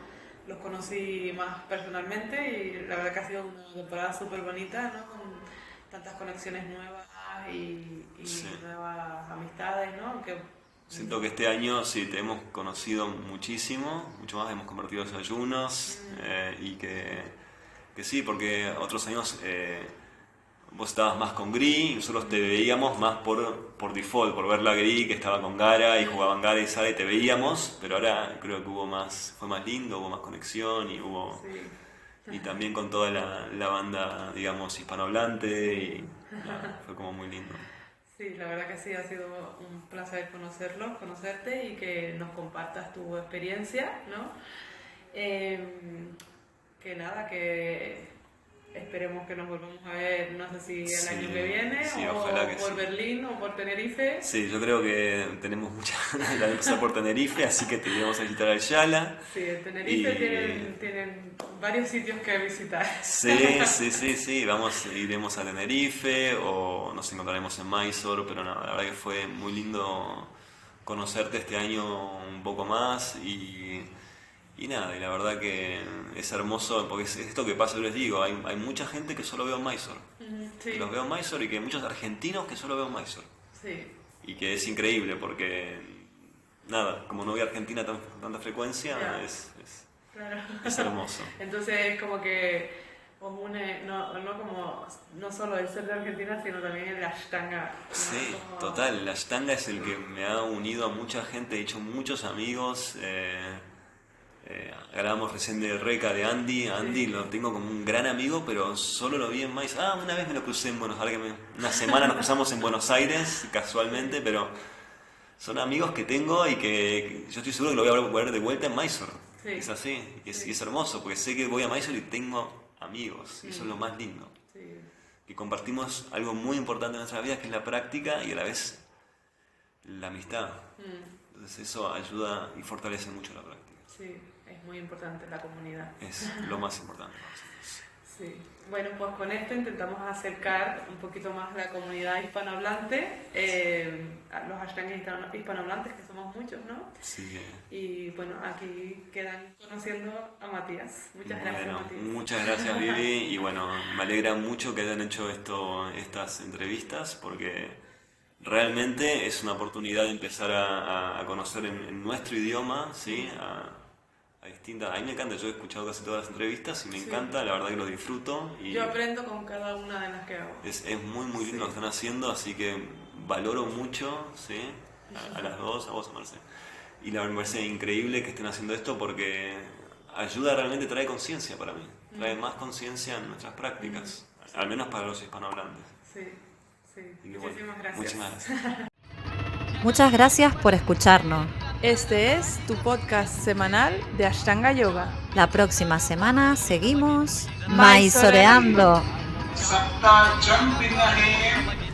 los conocí más personalmente y la verdad que ha sido una temporada súper bonita, ¿no? Con tantas conexiones nuevas y nuevas amistades, ¿no? Siento que este año sí te hemos conocido muchísimo, mucho más, hemos compartido desayunos, y que sí, porque otros años vos estabas más con Gri y nosotros te veíamos más por default, por ver la Gri que estaba con Gara y jugaban Gara y Sara y te veíamos, pero ahora creo que fue más lindo, hubo más conexión y y también con toda la banda, digamos, hispanohablante, y fue como muy lindo. Sí, la verdad que sí, ha sido un placer conocerte y que nos compartas tu experiencia, ¿no? Que nada, que esperemos que nos volvamos a ver, no sé si el año que viene, o por Berlín o por Tenerife. Sí, yo creo que tenemos mucha ganas de empezar por Tenerife, así que te iremos a visitar al Yala. Sí, en Tenerife tienen varios sitios que visitar. Sí, iremos a Tenerife o nos encontraremos en Mysore, pero no, la verdad que fue muy lindo conocerte este año un poco más y nada, y la verdad que es hermoso, porque es esto que pasa, yo les digo, hay mucha gente que solo veo en Mysore, sí. Que los veo en Mysore, y que hay muchos argentinos que solo veo en Mysore. Sí. Y que es increíble porque, nada, como no voy a Argentina con tanta frecuencia, claro. Es hermoso. Entonces es como que os une, no solo el ser de Argentina, sino también el Ashtanga, ¿no? Sí, total, el Ashtanga es el que me ha unido a mucha gente, he hecho muchos amigos. Hablábamos recién de Reca, de Andy lo tengo como un gran amigo, pero solo lo vi en Mysore. Una vez me lo crucé en Buenos Aires, una semana nos cruzamos en Buenos Aires, casualmente, pero son amigos que tengo y que yo estoy seguro que lo voy a ver de vuelta en Mysore. Sí. Es así, y es hermoso, porque sé que voy a Mysore y tengo amigos, y eso es lo más lindo. Sí. Que compartimos algo muy importante en nuestras vidas, que es la práctica y a la vez la amistad. Entonces eso ayuda y fortalece mucho la práctica. Sí, es muy importante la comunidad. Es lo más importante. Sí. Bueno, pues con esto intentamos acercar un poquito más la comunidad hispanohablante, a los ashtangas hispanohablantes, que somos muchos, ¿no? Sí. Y bueno, aquí quedan conociendo a Matías. Muchas gracias, Matías. Muchas gracias, Vivi, y bueno, me alegra mucho que hayan hecho estas entrevistas, porque realmente es una oportunidad de empezar a conocer en nuestro idioma, ¿sí? A distintas. A mí me encanta, yo he escuchado casi todas las entrevistas y me encanta, la verdad que lo disfruto. Y yo aprendo con cada una de las que hago. Es muy lindo lo que están haciendo, así que valoro mucho, ¿sí? A las dos, a vos, a Marce. Y la verdad me parece increíble que estén haciendo esto, porque ayuda, realmente trae conciencia para mí, trae más conciencia en nuestras prácticas, al menos para los hispanohablantes. Sí. Muchísimas gracias. Muchísimas gracias. Muchas gracias por escucharnos. Este es tu podcast semanal de Ashtanga Yoga. La próxima semana seguimos Mysore-ando. Satta jump in the air.